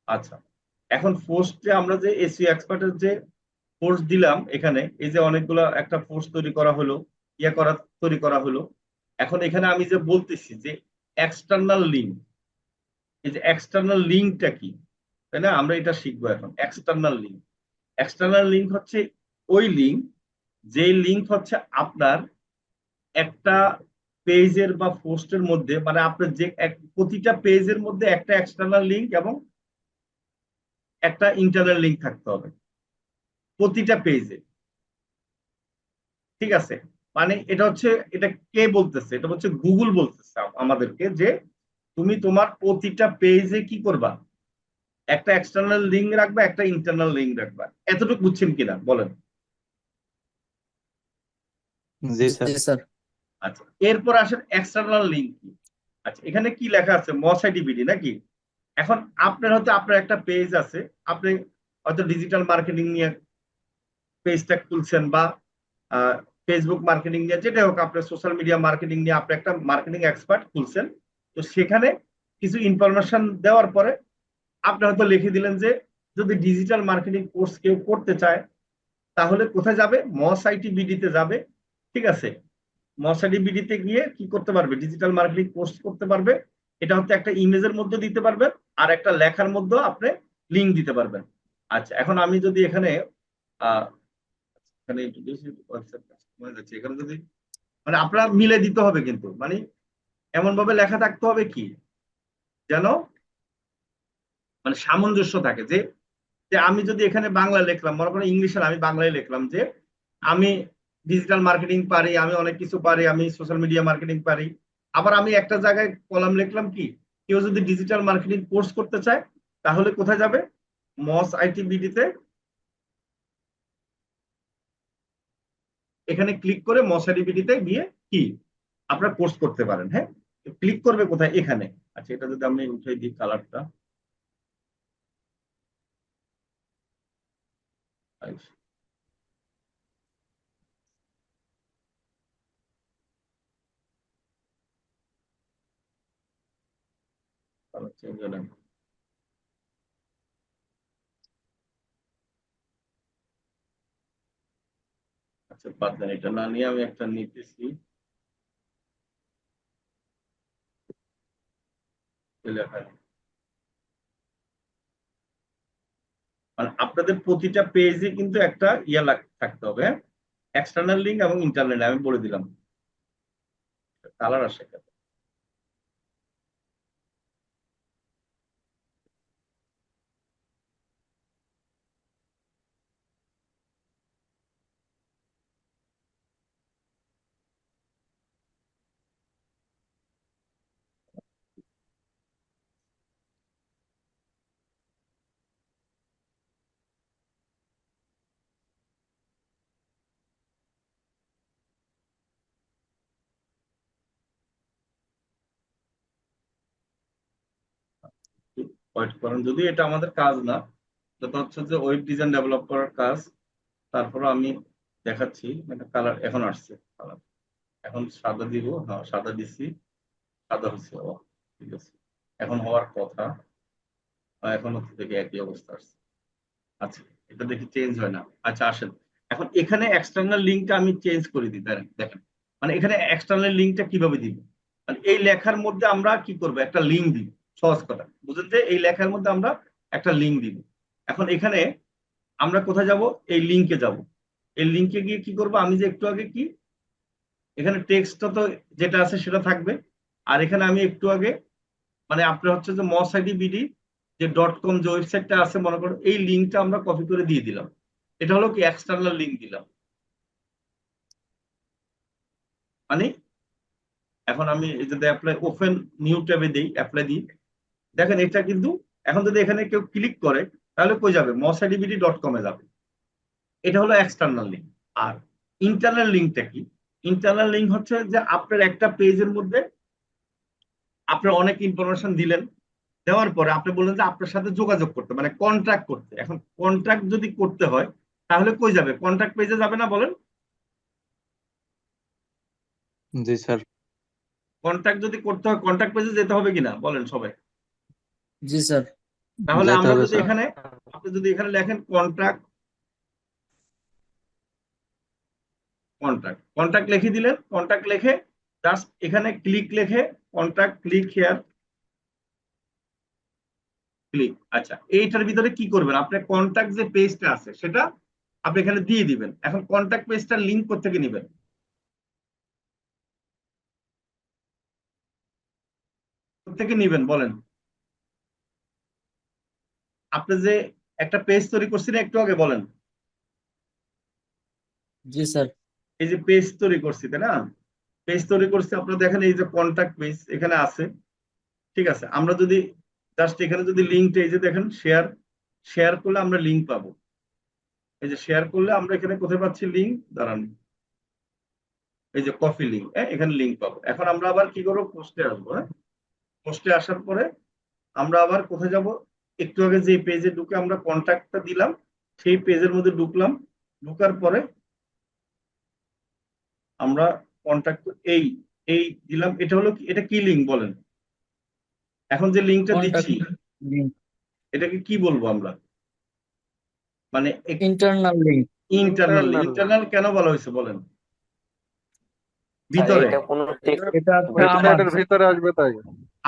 [SPEAKER 1] আচ্ছা, এখন পোস্টে আমরা যে এসইও এক্সপার্টের যে পোস্ট দিলাম, এখানে এই যে অনেকগুলো একটা পোস্ট তৈরি করা হলো, তৈরি করা হলো। এখন এখানে আমি যে বলতেছি যে এক্সটার্নাল লিঙ্ক, এই যে এক্সটার্নাল লিঙ্কটা কি, তাই না? আমরা এটা শিখবো এখন। এক্সটার্নাল লিঙ্ক, এক্সটার্নাল লিঙ্ক হচ্ছে ওই লিঙ্ক, যে লিঙ্ক হচ্ছে আপনার একটা পেজের বা পোস্টের মধ্যে, মানে আপনার যে প্রতিটা পেজের মধ্যে একটা এক্সটার্নাল লিঙ্ক এবং একটা ইন্টারনাল লিঙ্ক থাকতে হবে প্রতিটা পেজে। ঠিক আছে, মানে এটা হচ্ছে, এটা কে বলতেছে, এটা হচ্ছে গুগল বলতেছে আমাদেরকে যে তুমি তোমার প্রতিটা পেজে কি করবা, একটা এক্সটার্নাল লিঙ্ক রাখবা, একটা ইন্টারনাল লিঙ্ক রাখবা। এতটুকু বুঝছেন কিনা বলেন?
[SPEAKER 8] জি স্যার।
[SPEAKER 2] জি স্যার।
[SPEAKER 1] আচ্ছা, এরপর আসেন এক্সটার্নাল লিঙ্ক কি। আচ্ছা, এখানে কি লেখা আছে, মসাইডিবিডি নাকি? এখন আপনার হয়তো আপনার একটা পেজ আছে, আপনি হয়তো ডিজিটাল মার্কেটিং নিয়ে পেজটা খুলছেন, বা ফেসবুক মার্কেটিং নিয়ে, যেটা হোক, আপনার সোশ্যাল মিডিয়া মার্কেটিং নিয়ে আপনি একটা মার্কেটিং এক্সপার্ট খুলছেন। তো সেখানে কিছু ইনফরমেশন দেওয়ার পরে আপনি হয়তো লিখে দিলেন যে যদি ডিজিটাল মার্কেটিং কোর্স কেউ করতে চায় তাহলে কোথায় যাবে, মস আইটি বিডিতে যাবে। ঠিক আছে, মস আইটি বিডিতে গিয়ে কি করতে পারবে, ডিজিটাল মার্কেটিং কোর্স করতে পারবে। এটা হচ্ছে একটা ইমেজের মধ্যে দিতে পারবেন, আর একটা লেখার মধ্যে আপনি লিঙ্ক দিতে পারবেন। আচ্ছা, এখন আমি যদি এখানে আহ এখানে ওয়েবসাইট কাস্টমাইজ আছে, এখানে যদি, মানে আপনার মিলে দিতে হবে কিন্তু, মানে এমন ভাবে লেখা থাকতে হবে কি যেন মানে সামঞ্জস্য থাকে, যে যে আমি যদি এখানে বাংলা লিখলাম, মনে করেন ইংলিশে আমি বাংলায় লিখলাম যে আমি ডিজিটাল মার্কেটিং পারি, আমি অনেক কিছু পারি, আমি সোশ্যাল মিডিয়া মার্কেটিং পারি। আবার আমি একটা জায়গায় কলাম লিখলাম কি, কেউ যদি ডিজিটাল মার্কেটিং কোর্স করতে চায় তাহলে কোথায় যাবে, মস আইটি বিডিতে, এখানে ক্লিক করে মস আইটি বিডিতে গিয়ে কি আপনারা কোর্স করতে পারেন। হ্যাঁ, ক্লিক করবে কোথায়, এখানে। আচ্ছা, এটা যদি আমি উঠাই দিই কালারটা, কালার চেঞ্জ হলো। আচ্ছা, বাদ দেন, এটা না নিয়ে আমি একটা নিতেছি, লেখা মানে আপনাদের প্রতিটা পেজে কিন্তু একটা থাকতে হবে, হ্যাঁ, এক্সটার্নাল লিঙ্ক এবং ইন্টারনাল, আমি বলে দিলাম। কালার আসে কেন? ওয়েট করেন, যদি এটা আমাদের কাজ না, যেটা হচ্ছে যে ওয়েব ডিজাইন ডেভেলপ করার কাজ, তারপরে আমি দেখাচ্ছি। মানে কালার এখন আসছে, কালার এখন সাদা দিব, হ্যাঁ সাদা দিচ্ছি, সাদা হচ্ছে, ও ঠিক আছে, এখন হওয়ার কথা, এখন হচ্ছে থেকে একই অবস্থা আসছে। আচ্ছা, এটা দেখি চেঞ্জ হয় না। আচ্ছা আসেন, এখন এখানে এক্সটার্নাল লিঙ্কটা আমি চেঞ্জ করে দিই, দেখেন মানে এখানে এক্সটার্নাল লিঙ্কটা কিভাবে দিব। মানে এই লেখার মধ্যে আমরা কি করব, একটা লিঙ্ক দিব। সহজ কথা বুঝেন, যে এই লেখার মধ্যে আমরা একটা লিঙ্ক দিব। এখন এখানে আমরা কোথায় যাব, এই লিঙ্কে যাব। এই লিঙ্কে গিয়ে কি করব, আমি যে একটু আগে কি এখানে টেক্সটটা তো যেটা আছে সেটা থাকবে, আর এখানে আমি একটু আগে মানে আপনার হচ্ছে যে mosIDBD যে .com যে ওয়েবসাইটটা আছে, মনে করো এই লিঙ্কটা আমরা কপি করে দিয়ে দিলাম। এটা হলো কি এক্সটার্নাল লিঙ্ক দিলাম। মানে এখন আমি যদি অ্যাপ্লাই ওপেন নিউ ট্যাবে দিই, অ্যাপ্লাই দিই, দেখেন এটা কিন্তু এখন যদি এখানে কেউ ক্লিক করে তাহলে কই যাবে, mosIDBD.com এ যাবে। এটা হলো এক্সটার্নাল লিঙ্ক। আর ইন্টারনাল লিঙ্কটা কি? ইন্টারনাল লিঙ্ক হচ্ছে যে আপনার একটা পেজের মধ্যে আপনার অনেক ইনফরমেশন দিলেন, দেওয়ার পরে আপনি বললেন যে আপনার সাথে যোগাযোগ করতে, মানে কন্ট্যাক্ট করতে। এখন কন্ট্যাক্ট যদি করতে হয় তাহলে কই যাবে, কন্ট্যাক্ট পেজে যাবে না বলেন?
[SPEAKER 8] জি স্যার।
[SPEAKER 1] কন্ট্যাক্ট যদি করতে হয় কন্ট্যাক্ট পেজে যেতে হবে কিনা বলেন সবাই?
[SPEAKER 2] জি স্যার।
[SPEAKER 1] তাহলে
[SPEAKER 8] যেতে
[SPEAKER 1] আমরা
[SPEAKER 8] হবে
[SPEAKER 1] যদি
[SPEAKER 8] স্যার।
[SPEAKER 1] এখানে, আপনি যদি এখানে লেখেন কন্ট্যাক্ট, কন্ট্যাক্ট লিখে দিলেন, কন্ট্যাক্ট লিখে জাস্ট এখানে ক্লিক লিখে কন্ট্যাক্ট ক্লিক হেয়ার ক্লিক। আচ্ছা, এইটার ভিতরে কি করবেন, আপনার কন্ট্যাক্ট যে পেজটা আছে সেটা আপনি এখানে দিয়ে দিবেন। এখন কন্ট্যাক্ট পেজটা লিংক কোত্থেকে নেবেন, কোত্থেকে নেবেন বলেন? আপনি যে একটা পেজ তৈরি করছেন একটু আগে, বলেন।
[SPEAKER 2] জি স্যার।
[SPEAKER 1] এই যে পেজ তৈরি করছি, তাই না? পেজ তৈরি করছি, আপনারা দেখেন এই যে কন্ট্যাক্ট পেজ এখানে আছে, ঠিক আছে। আমরা যদি জাস্ট এখানে যদি লিঙ্কটা, এই যে দেখেন শেয়ার, শেয়ার করলে আমরা লিঙ্ক পাবো। এই যে শেয়ার করলে আমরা এখানে কোথায় পাচ্ছি লিঙ্ক, দাঁড়ান, এই যে কপি লিঙ্ক, হ্যাঁ এখানে লিঙ্ক পাবো। এখন আমরা আবার কি করবো, পোস্টে আসবো, হ্যাঁ পোস্টে আসার পরে আমরা আবার কোথায় যাব, একটু আগে যে পেজে ঢুকে আমরা কন্ট্যাক্টটা দিলাম সেই পেজের মধ্যে ঢুকলাম। ঢুকার পরে আমরা কন্ট্যাক্ট এই এই দিলাম। এটা হলো কি, এটা কি লিঙ্ক বলেন? এখন যে লিঙ্কটা দিচ্ছি এটাকে কি বলবো আমরা, মানে
[SPEAKER 2] ইন্টারনাল লিঙ্ক।
[SPEAKER 1] ইন্টারনাল। ইন্টারনাল কেন বলা হয়েছে বলেন?
[SPEAKER 8] স্যার
[SPEAKER 1] ভিতরে,
[SPEAKER 8] এটা কোনো টেক্সট,
[SPEAKER 2] এটা হচ্ছে আমার
[SPEAKER 8] ওয়েবসাইটের ভিতরে আসবে তাই।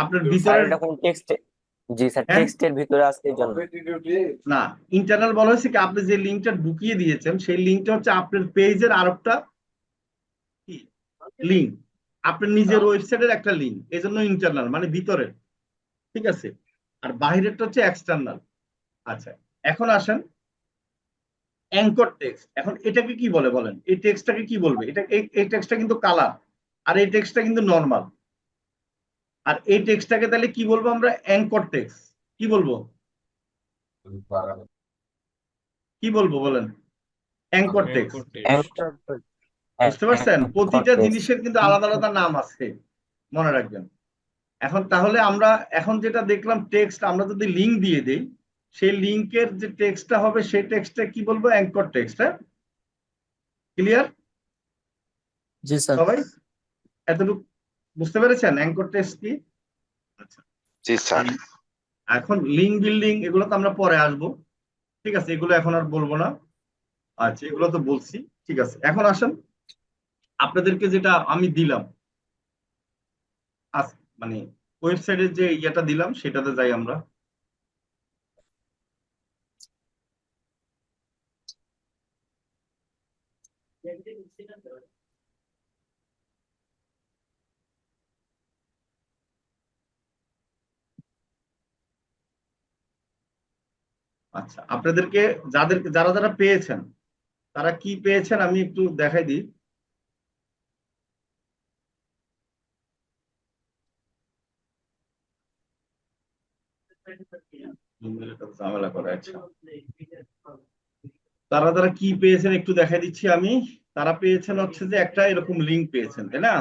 [SPEAKER 1] আপনার
[SPEAKER 8] স্যার
[SPEAKER 1] ভিতরে,
[SPEAKER 8] এটা কোন টেক্সট, জি স্যার
[SPEAKER 1] হ্যাঁ
[SPEAKER 8] টেক্সটের ভিতরে আসছে এই জন্য।
[SPEAKER 1] না, ইন্টারনাল বলা হয়েছে কি, আপনি যে লিঙ্কটা ঢুকিয়ে দিয়েছেন সেই লিঙ্কটা হচ্ছে আপনার পেজের আরেকটা লিঙ্ক, আপনার নিজের ওয়েবসাইটের একটা লিঙ্ক, এই জন্য ইন্টারনাল মানে ভিতরের, ঠিক আছে। আর বাহিরেরটা হচ্ছে এক্সটার্নাল। আচ্ছা, এখন আসেন অ্যাঙ্কর টেক্সট। এখন এটাকে কি বলে বলেন, এই টেক্সটটাকে কি বলবে? এটা এই টেক্সটটা কিন্তু কালার, আর এই টেক্সটটা কিন্তু নর্মাল। আর এই টেক্সটটাকে তাহলে কি বলবো আমরা, অ্যাঙ্কর টেক্সট। কি বলবো, কি বলবো বলেন? Anchor text. বুঝতে পারছেন? প্রতিটা জিনিসের কিন্তু আলাদা আলাদা নাম আছে, মনে রাখবেন। এখন তাহলে আমরা এখন যেটা দেখলাম টেক্সট, আমরা যদি লিঙ্ক দিয়ে দেই সেই লিঙ্কের যে টেক্সটটা হবে সেই টেক্সটটা কি বলবো, অ্যাঙ্কর টেক্সট। হ্যাঁ ক্লিয়ার
[SPEAKER 2] জি স্যার।
[SPEAKER 1] সবাই? এতটুকু বুঝতে পেরেছেন অ্যাঙ্কর টেক্সট কি? আচ্ছা,
[SPEAKER 5] জি স্যার।
[SPEAKER 1] এখন লিঙ্ক বিল্ডিং এগুলো তো আমরা পরে আসবো, ঠিক আছে, এগুলো এখন আর বলবো না। আচ্ছা, এগুলো তো বলছি, ঠিক আছে। এখন আসেন আপনাদেরকে যেটা আমি দিলাম, মানে ওয়েবসাইটের যে ইয়েটা দিলাম সেটাতে যাই আমরা। আচ্ছা, আপনাদেরকে যারা যারা পেয়েছেন তারা কি পেয়েছেন আমি একটু দেখাই দিই। ঝামেলা করে, আচ্ছা তারা তারা কি পেয়েছেন একটু দেখাই দিচ্ছি আমি। তারা পেয়েছেন হচ্ছে যে একটা এরকম লিঙ্ক পেয়েছেন, তাই না?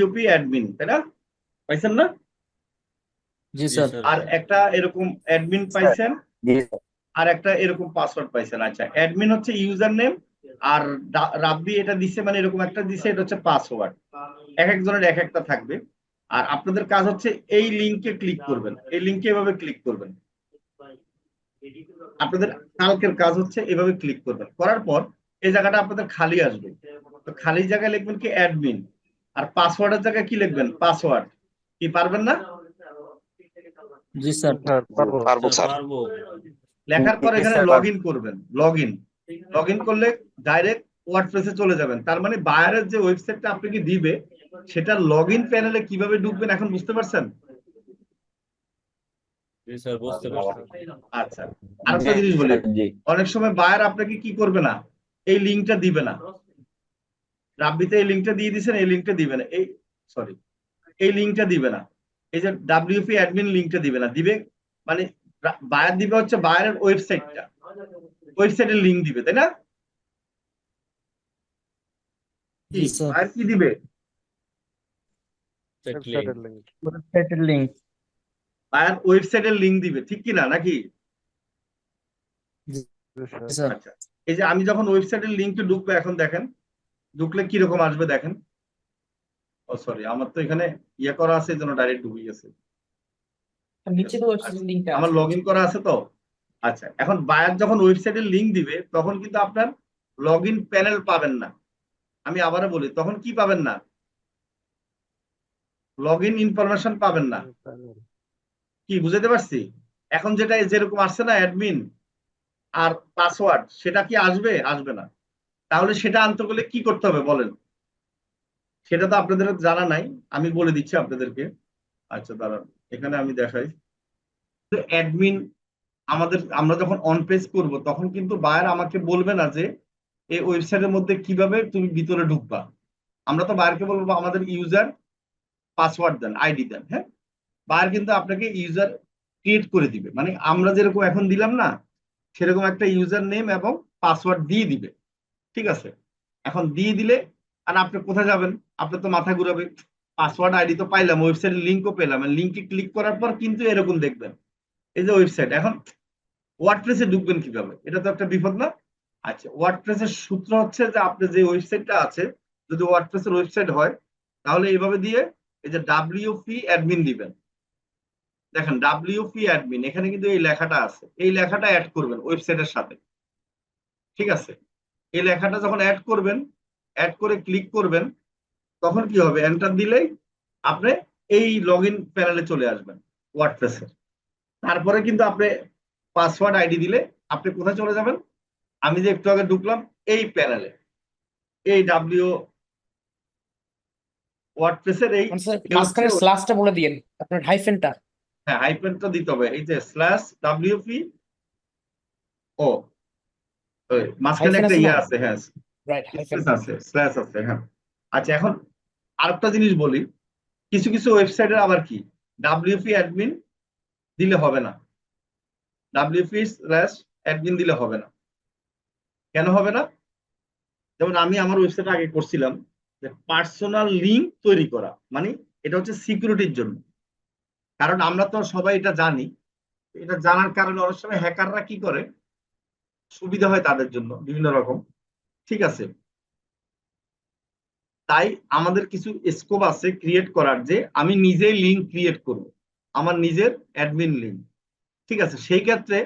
[SPEAKER 1] WP অ্যাডমিন, তাই না? পাইছেন না?
[SPEAKER 2] জি স্যার।
[SPEAKER 1] আর একটা এরকম অ্যাডমিন
[SPEAKER 8] স্যার
[SPEAKER 1] পাইছেন,
[SPEAKER 8] জি স্যার
[SPEAKER 1] আর একটা এরকম পাসওয়ার্ড পাইছেন। আচ্ছা, অ্যাডমিন হচ্ছে ইউজার নেম, আর রাব্বি এটা দিছে, মানে এরকম একটা দিছে, এটা হচ্ছে পাসওয়ার্ড। এক একজনের এক একটা থাকবে। আর আপনাদের কাজ হচ্ছে এই লিঙ্কে ক্লিক করবেন, এই লিঙ্কে এভাবে ক্লিক করবেন। আপনাদের কালকের কাজ হচ্ছে এভাবে ক্লিক করবেন, করার পর এই জায়গাটা আপনাদের খালি আসবে। তো খালি জায়গায় লিখবেন কি অ্যাডমিন, আর পাসওয়ার্ডের জায়গায় কি লিখবেন পাসওয়ার্ড। কি পারবেন না?
[SPEAKER 2] জি স্যার।
[SPEAKER 5] পারবো স্যার।
[SPEAKER 1] লেখার পর
[SPEAKER 8] জি
[SPEAKER 1] এখানে
[SPEAKER 8] স্যার
[SPEAKER 1] লগ ইন করবেন। লগ ইন করলে ডাইরেক্ট ওয়ার্ডপ্রেসে চলে যাবেন। তার মানে বায়ারের যে ওয়েবসাইটটা আপনাকে দিবে সেটা লগ ইন প্যানেলে কিভাবে ঢুকবেন এখন বুঝতে পারছেন? আচ্ছা, আরেকটা
[SPEAKER 8] জি
[SPEAKER 1] জিনিস বলি,
[SPEAKER 8] স্যার জি
[SPEAKER 1] অনেক সময় বায়ার আপনাকে কি করবে না, এই লিঙ্কটা দিবে না। রাব্বিতে এই লিঙ্কটা দিয়ে দিছেন, এই লিঙ্কটা দিবে না, এই সরি এই লিঙ্কটা দিবে না, এই যে WP অ্যাডমিন লিঙ্কটা দিবে না। দিবে মানে বায়ার দিবে হচ্ছে বায়ারের ওয়েবসাইটের লিঙ্ক দিবে, তাই না? কি
[SPEAKER 2] জি স্যার।
[SPEAKER 1] বায়ার কি দিবে?
[SPEAKER 2] ওয়েবসাইটের লিংক।
[SPEAKER 1] বায়ার ওয়েবসাইটের লিঙ্ক দিবে, ঠিক কি না নাকি?
[SPEAKER 2] জি স্যার।
[SPEAKER 1] আচ্ছা, এই যে আমি যখন ওয়েবসাইটের লিঙ্কে ঢুকবো, এখন দেখেন ঢুকলে কিরকম আসবে দেখেন। ও সরি, আমার তো এখানে ইয়ে করা আছে, এই জন্য ডাইরেক্ট ঢুকে গেছে।
[SPEAKER 2] নিচে তো
[SPEAKER 1] আচ্ছা,
[SPEAKER 2] ওয়েবসাইটের লিংকটা
[SPEAKER 1] আমার
[SPEAKER 2] আছে।
[SPEAKER 1] লগ ইন করা আছে তো। আচ্ছা, এখন বায়ার যখন ওয়েবসাইটের লিঙ্ক দিবে তখন কিন্তু আপনার লগ ইন প্যানেল পাবেন না। আমি আবারও বলি, তখন কি পাবেন না? লগ ইন ইনফরমেশন পাবেন না। কি বুঝাতে পারছি? এখন যেটা যেরকম আসছে না অ্যাডমিন আর পাসওয়ার্ড, সেটা কি আসবে? আসবে না। তাহলে সেটা আনতে গেলে কি করতে হবে বলেন? সেটা তো আপনাদের জানা নাই, আমি বলে দিচ্ছি আপনাদেরকে। আচ্ছা দাঁড়ান, এখানে আমি দেখাই। অ্যাডমিন আমরা যখন অন পেজ করব তখন কিন্তু বায়ার আমাকে বলবে না যে এই ওয়েবসাইটের মধ্যে কিভাবে তুমি ভিতরে ঢুকবা। আমরা তো বায়ারকে বলবো আমাদের ইউজার পাসওয়ার্ড দেন, আইডি দেন। হ্যাঁ, বায়ার কিন্তু আপনাকে ইউজার ক্রিয়েট করে দিবে, মানে আমরা যেরকম এখন দিলাম না, সেরকম একটা ইউজার নেম এবং পাসওয়ার্ড দিয়ে দিবে। ঠিক আছে, এখন দিয়ে দিলে আর আপনি কোথায় যাবেন? আপনার তো মাথা ঘুরাবে, পাসওয়ার্ড আইডি তো পাইলাম, ওয়েবসাইটের লিঙ্কও পেলাম, লিঙ্কে ক্লিক করার পর কিন্তু এরকম দেখবেন এই যে ওয়েবসাইট। এখন ওয়ার্ডপ্রেসে ঢুকবেন কিভাবে? এটা তো একটা বিপদ না? আচ্ছা, ওয়ার্ডপ্রেসের সূত্র হচ্ছে যে আপনি যে ওয়েবসাইটটা আছে, যদি ওয়ার্ডপ্রেসের ওয়েবসাইট হয় তাহলে এইভাবে দিয়ে এই যে WP অ্যাডমিন দিবেন। দেখেন WP অ্যাডমিন, এখানে কিন্তু এই লেখাটা আছে, এই লেখাটা অ্যাড করবেন ওয়েবসাইটের সাথে। ঠিক আছে, এই লেখাটা যখন অ্যাড করবেন, অ্যাড করে ক্লিক করবেন, তখন কি হবে? এন্টার দিলেই আপনি এই লগ ইন প্যানেলে চলে আসবেন ওয়ার্ডপ্রেসের। তারপরে কিন্তু আপনি পাসওয়ার্ড আইডি দিলে আপনি কোথায় চলে যাবেন? আমি যে একটু আগে ঢুকলাম এই প্যানেলে, এই ওয়ার্ডপ্রেসের এই
[SPEAKER 2] মাঝখানে স্ল্যাশটা বলে দিয়েন, আপনার হাইফেনটা।
[SPEAKER 1] হ্যাঁ, হাইফেনটা দিতে হবে, এই যে /WP। ও মাঝখানে
[SPEAKER 2] হাইফেন
[SPEAKER 1] একটা
[SPEAKER 2] আছে
[SPEAKER 1] ইয়ে
[SPEAKER 2] না?
[SPEAKER 1] আছে, হ্যাঁ
[SPEAKER 2] রাইট, হাইফেন।
[SPEAKER 1] স্পেস আছে, স্ল্যাশ আছে, হ্যাঁ। আচ্ছা, এখন আরেকটা জিনিস বলি, কিছু কিছু ওয়েবসাইটের আবার কি WP অ্যাডমিন দিলে হবে না, WP/অ্যাডমিন দিলে হবে না। কেন হবে না? যেমন আমি আমার ওয়েবসাইট আগে করছিলাম যে পার্সোনাল লিঙ্ক তৈরি করা, মানে এটা হচ্ছে সিকিউরিটির জন্য। কারণ আমরা তো সবাই এটা জানি, এটা জানার কারণে অনেক সময় হ্যাকাররা কি করে, সুবিধা হয় তাদের জন্য বিভিন্ন রকম। ঠিক আছে, তাই আমাদের কিছু স্কোপ আছে ক্রিয়েট করার, যে আমি নিজেই লিঙ্ক ক্রিয়েট করব, আমার নিজের অ্যাডমিন লিঙ্ক। ঠিক আছে, সেই ক্ষেত্রে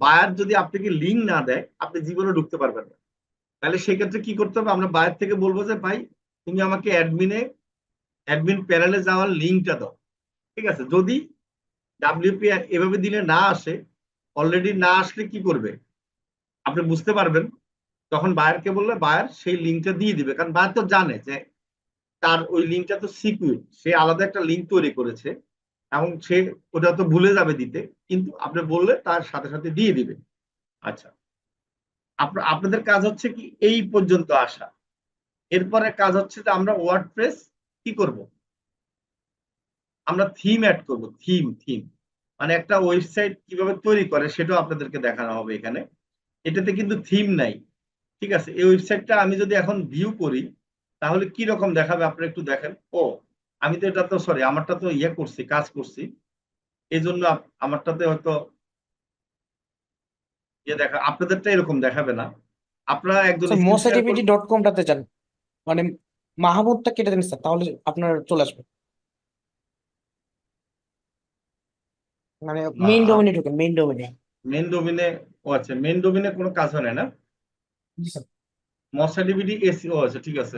[SPEAKER 1] বায়ার যদি আপনাকে লিঙ্ক না দেয় আপনি জীবনে ঢুকতে পারবেন না। তাহলে সেই ক্ষেত্রে কি করতে হবে? আমরা বায়ার থেকে বলবো যে ভাই তুমি আমাকে অ্যাডমিন প্যানেলে যাওয়ার লিঙ্কটা দাও। ঠিক আছে, যদি WP এভাবে দিলে না আসে, অলরেডি না আসলে কি করবে আপনি বুঝতে পারবেন তখন বায়ারকে বললে বায়ার সেই লিঙ্কটা দিয়ে দিবে, কারণ বায়ার তো জানে যে তার ওই লিঙ্কটা তো সিকিউর, সে আলাদা একটা লিঙ্ক তৈরি করেছে এবং সে ওটা তো ভুলে যাবে দিতে, কিন্তু আপনি বললে তার সাথে সাথে দিয়ে দিবে। আচ্ছা, আপনাদের কাজ হচ্ছে কি এই পর্যন্ত আসা। এরপরে কাজ হচ্ছে যে আমরা ওয়ার্ডপ্রেস কি করব, আমরা থিম অ্যাড করব। থিম মানে একটা ওয়েবসাইট কিভাবে তৈরি করে সেটাও আপনাদেরকে দেখানো হবে এখানে। এটাতে কিন্তু থিম নাই, ঠিক আছে। এই ওয়েবসাইটটা আমি যদি এখন ভিউ করি তাহলে কি রকম দেখাবে আপনারা একটু দেখেন। ও আমি তো এটা তো সরি, আমারটা তো ইয়ে করছি, কাজ করছি, এই জন্য আমারটাতে হয়তো ইয়ে দেখা, আপনাদেরটা এরকম দেখাবে না। আপনারা একজন
[SPEAKER 2] স্যার
[SPEAKER 1] স্ক্রিন শেয়ার করুন।
[SPEAKER 2] mosativity.com-টাতে যান, মানে মাহমুদটা কেটে দিন স্যার, তাহলে আপনার চলে আসবে, মানে মেইন ডোমেনে ঢুকেন, মেইন ডোমেনে।
[SPEAKER 1] মেন ডোমিনে, ও আচ্ছা মেন ডোমিনে কোনো কাজ হয় না না,
[SPEAKER 2] জি স্যার,
[SPEAKER 1] মশাডিবিডি এসি, ও আচ্ছা ঠিক আছে,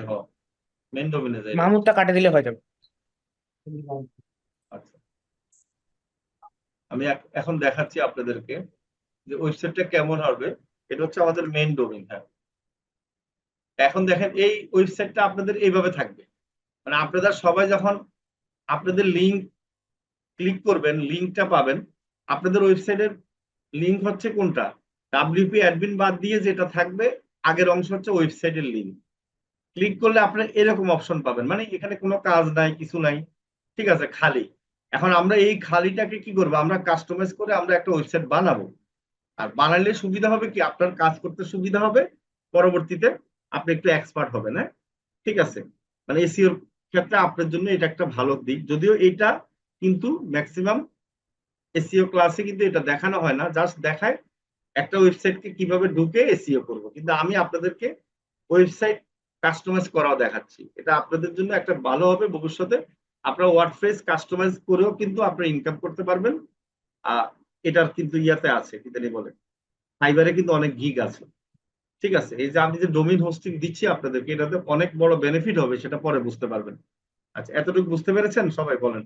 [SPEAKER 1] মেন ডোমিনে যাই।
[SPEAKER 2] মাহমুদটা কাটে দিলে হয়ে যাবে।
[SPEAKER 1] আচ্ছা, আমি এখন দেখাচ্ছি আপনাদেরকে যে ওয়েবসাইটটা কেমন হবে। এটা হচ্ছে আমাদের মেইন ডোমেইন। হ্যাঁ, এখন দেখেন এই ওয়েবসাইটটা আপনাদের এইভাবে থাকবে, মানে আপনারা সবাই যখন আপনাদের লিঙ্ক ক্লিক করবেন, লিঙ্কটা পাবেন। আপনাদের ওয়েবসাইটের লিঙ্ক হচ্ছে কোনটা, ডাব্লিউপি অ্যাডমিন বাদ দিয়ে যেটা থাকবে আগের অংশ হচ্ছে ওয়েবসাইটের লিঙ্ক। ক্লিক করলে আপনারা এরকম অপশন পাবেন, মানে এখানে কোনো কাজ নাই, কিছু নাই, ঠিক আছে, খালি। এখন আমরা এই খালিটাকে কি করবো, আমরা কাস্টমাইজ করে আমরা একটা ওয়েবসাইট বানাবো। আর বানালে সুবিধা হবে কি, আপনার কাজ করতে সুবিধা হবে, পরবর্তীতে আপনি একটু এক্সপার্ট হবেন। হ্যাঁ, ঠিক আছে, মানে এসইওর ক্ষেত্রে আপনার জন্য এটা একটা ভালো দিক, যদিও এটা কিন্তু ম্যাক্সিমাম এসইও ক্লাসে কিন্তু এটা দেখানো হয় না, জাস্ট দেখায় একটা ওয়েবসাইটকে কিভাবে ঢুকে এসইও করব, কিন্তু আমি আপনাদেরকে ওয়েবসাইট কাস্টমাইজ করাও দেখাচ্ছি। এটা আপনাদের জন্য একটা ভালো হবে ভবিষ্যতে। আপনারা ওয়ার্ডপ্রেস কাস্টমাইজ করেও কিন্তু আপনারা ইনকাম করতে পারবেন। এটার কিন্তু ইয়াতে আছে, কি জানি বলে, ফাইবারে কিন্তু অনেক গিগ আছে, ঠিক আছে। এই যে আমি যে ডোমেইন হোস্টিং দিচ্ছি আপনাদেরকে, এটাতে অনেক বড় বেনিফিট হবে, সেটা পরে বুঝতে পারবেন। আচ্ছা, এতটুকু বুঝতে পেরেছেন সবাই, বলেন।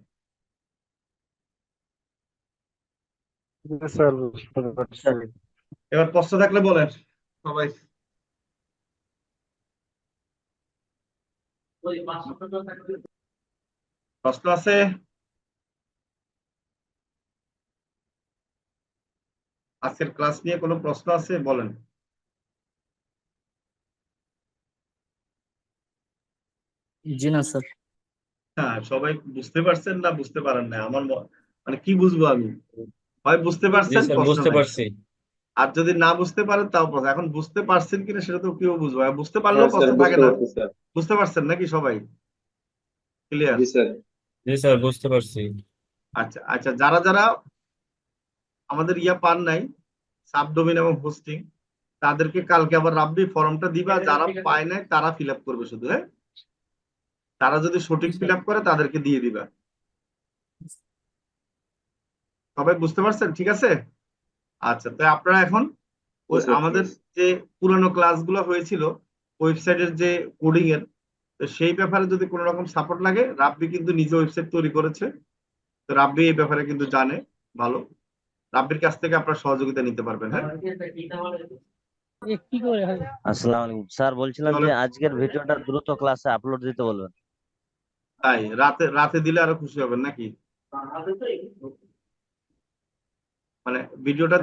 [SPEAKER 8] স্যার বুঝতে পারছি।
[SPEAKER 1] এবার প্রশ্ন থাকলে বলেন সবাই। প্রশ্ন আছে? আজকের ক্লাস নিয়ে কোনো প্রশ্ন আছে, বলেন।
[SPEAKER 4] জি না স্যার।
[SPEAKER 1] হ্যাঁ, সবাই বুঝতে পারছেন না বুঝতে পারেন না, আমার মানে কি বুঝবো আমি, হয় বুঝতে পারছেন প্রশ্ন নাই, আর যদি না বুঝতে পারেন তাও প্রশ্ন। এখন বুঝতে পারছেন কিনা সেটা তো কেউ বুঝবো, আর বুঝতে পারলেও প্রশ্ন থাকে না। বুঝতে পারছেন নাকি সবাই, ক্লিয়ার?
[SPEAKER 9] জি স্যার, বুঝতে পারছি।
[SPEAKER 1] আচ্ছা আচ্ছা, যারা যারা আমাদের ইয়া পান নাই, সাবডোমেইন এবং হোস্টিং, তাদেরকে কালকে আবার রাব্বি ফর্মটা দিবা, যারা পায় নাই তারা ফিল আপ করবে শুধু। হ্যাঁ, তারা যদি সঠিক ফিল আপ করে তাদেরকে দিয়ে দিবা। সবাই বুঝতে পারছেন? ঠিক আছে। আচ্ছা, তো আপনারা এখন আমাদের যে পুরানো ক্লাসগুলো হয়েছিল ওয়েবসাইটের যে কোডিং এর, তো সেই ব্যাপারে যদি কোনো রকম সাপোর্ট লাগে, রাব্বি কিন্তু নিজে ওয়েবসাইট তৈরি করেছে, তো রাব্বি এই ব্যাপারে কিন্তু জানে ভালো। রাব্বির কাছ থেকে আপনারা সহযোগিতা নিতে পারবেন। হ্যাঁ,
[SPEAKER 4] আসসালামু আলাইকুম স্যার, বলছিলাম
[SPEAKER 1] তাহলে
[SPEAKER 4] যে আজকের ভিডিওটা দ্রুত ক্লাসে আপলোড দিতে বলবেন।
[SPEAKER 1] তাই রাতে রাতে দিলে আরো খুশি হবেন নাকি, মানে ভিডিওটা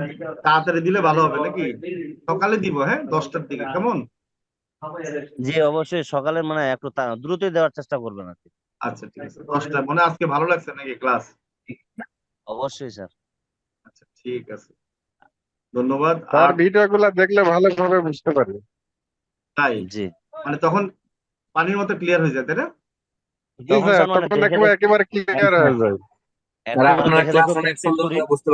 [SPEAKER 1] তাড়াতাড়ি দিলে ভালো হবে নাকি? সকালে দিব, হ্যাঁ 10টার দিকে, কেমন?
[SPEAKER 4] জি অবশ্যই সকালে, মানে একটু দ্রুতই দেওয়ার চেষ্টা করবেন আর কি।
[SPEAKER 1] আচ্ছা ঠিক আছে, 10টা মানে আজকে ভালো লাগছে নাকি ক্লাস?
[SPEAKER 4] অবশ্যই স্যার।
[SPEAKER 1] আচ্ছা ঠিক আছে, ধন্যবাদ।
[SPEAKER 8] স্যার
[SPEAKER 1] আর
[SPEAKER 8] ভিডিও গুলা দেখলে ভালোভাবে বুঝতে পারি।
[SPEAKER 1] তাই
[SPEAKER 4] জি
[SPEAKER 1] মানে তখন পানির মতো ক্লিয়ার হয়ে যায়, তাই না?
[SPEAKER 8] জি
[SPEAKER 4] তখন
[SPEAKER 8] স্যার,
[SPEAKER 4] স্যার মানে
[SPEAKER 8] তখন
[SPEAKER 4] দেখে
[SPEAKER 8] দেখবো
[SPEAKER 4] দেখে
[SPEAKER 8] একেবারে ক্লিয়ার হয়ে যায়।
[SPEAKER 4] একটু করে দেখে দেখে প্র্যাকটিস করি।
[SPEAKER 1] আচ্ছা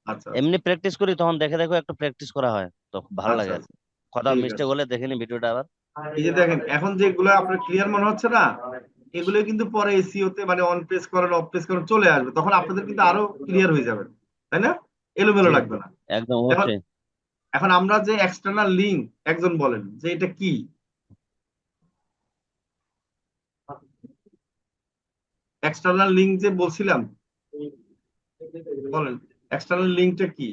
[SPEAKER 1] আচ্ছা,
[SPEAKER 4] এমনি প্র্যাকটিস করি, তখন দেখে দেখে একটু প্র্যাকটিস করা হয়, তো খুব ভালো
[SPEAKER 1] আচ্ছা
[SPEAKER 4] লাগে আর
[SPEAKER 1] আচ্ছা,
[SPEAKER 4] কি। কথা
[SPEAKER 1] ঠিক
[SPEAKER 4] মিস্টেক
[SPEAKER 1] আছে।
[SPEAKER 4] হলে দেখে নি ভিডিওটা আবার।
[SPEAKER 1] এই যে দেখেন এখন যেগুলো আপনার ক্লিয়ার মনে হচ্ছে না, এগুলো কিন্তু পরে এসইও তে মানে অন পেজ করেন অফ পেজ করেন চলে আসবে, তখন আপনাদের কিন্তু আরো ক্লিয়ার হয়ে যাবে, তাই না? এলোমেলো
[SPEAKER 4] জি
[SPEAKER 1] লাগবে না।
[SPEAKER 4] একদম
[SPEAKER 1] এখন
[SPEAKER 4] অবশ্যই।
[SPEAKER 1] এখন আমরা যে এক্সটার্নাল লিঙ্ক, একজন বলেন যে এটা কি, এক্সটার্নাল লিঙ্ক যে বলছিলাম, বলেন এক্সটার্নাল লিঙ্কটা কি?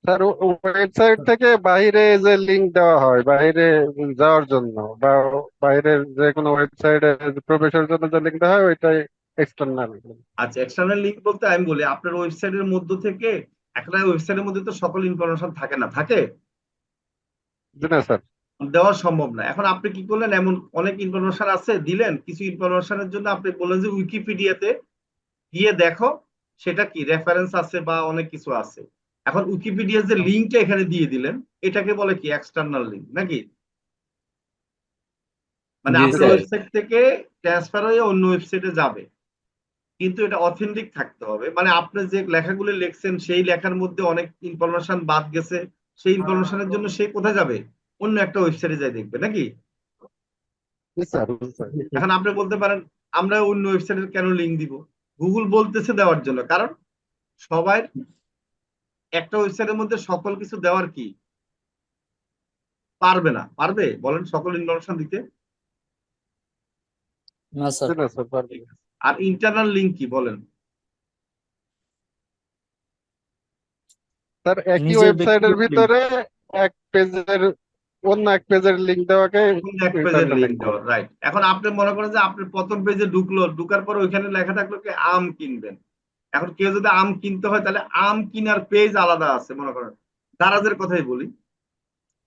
[SPEAKER 8] স্যার ওয়েবসাইট থেকে বাইরে যে লিংক দেওয়া হয় বাইরে যাওয়ার জন্য বা বাইরের যে কোনো ওয়েবসাইটে প্রবেশের জন্য যে লিংক দেওয়া হয় ওইটাই এক্সটার্নাল।
[SPEAKER 1] আচ্ছা, এক্সটার্নাল লিঙ্ক বলতে আমি বলি আপনার ওয়েবসাইটের মধ্য থেকে একটা ওয়েবসাইটের মধ্যে তো সকল ইনফরমেশন থাকে না, থাকে
[SPEAKER 8] জি না স্যার।
[SPEAKER 1] দেওয়া সম্ভব না। এখন আপনি কি করলেন, এমন অনেক ইনফরমেশন আছে দিলেন, কিছু ইনফরমেশনের জন্য আপনি বললেন যে উইকিপিডিয়াতে গিয়ে দেখো সেটা কি রেফারেন্স আছে বা অনেক কিছু আছে। এখন উইকিপিডিয়ার যে লিঙ্কটা এখানে দিয়ে দিলেন এটাকে বলে কি এক্সটার্নাল লিঙ্ক নাকি? মানে
[SPEAKER 9] জি
[SPEAKER 1] আপনার
[SPEAKER 9] স্যার।
[SPEAKER 1] ওয়েবসাইট থেকে ট্রান্সফার হয়ে অন্য ওয়েবসাইটে যাবে, কিন্তু এটা অথেন্টিক থাকতে হবে। মানে আপনি যে লেখাগুলো লিখছেন সেই লেখার মধ্যে অনেক ইনফরমেশন বাদ গেছে, সেই ইনফরমেশনের জন্য সে কোথায় যাবে? অন্য একটা ওয়েবসাইটে যাই দেখবে নাকি?
[SPEAKER 8] জি স্যার, জি স্যার।
[SPEAKER 1] এখন আপনি বলতে পারেন আমরা অন্য ওয়েবসাইটের কেন লিঙ্ক দিব? গুগল বলতেছে দেওয়ার জন্য, কারণ সবাই একটা ওয়েবসাইটের মধ্যে সকল কিছু দেওয়ার কি পারবে না। পারবে বলেন সকল ইনফরমেশন দিতে?
[SPEAKER 2] না স্যার।
[SPEAKER 8] জি না স্যার, পারবে না।
[SPEAKER 1] আর ইন্টারনাল লিঙ্ক কি বলেন?
[SPEAKER 8] স্যার একই
[SPEAKER 2] নিজের
[SPEAKER 8] ওয়েবসাইটের
[SPEAKER 2] ব্যক্তিগত link।
[SPEAKER 8] ভিতরে এক পেজের অন্য এক পেজের লিংক দেওয়াকে
[SPEAKER 1] অন্য এক পেজের লিঙ্ক দেওয়া, রাইট। এখন আপনি মনে করেন যে আপনি প্রথম পেজে ঢুকার পর ওইখানে লেখা থাকলো কি আম কিনবেন। এখন কেউ যদি আম কিনতে হয় তাহলে আম কিনার পেজ আলাদা আছে। মনে করেন দারাজের কথাই বলি,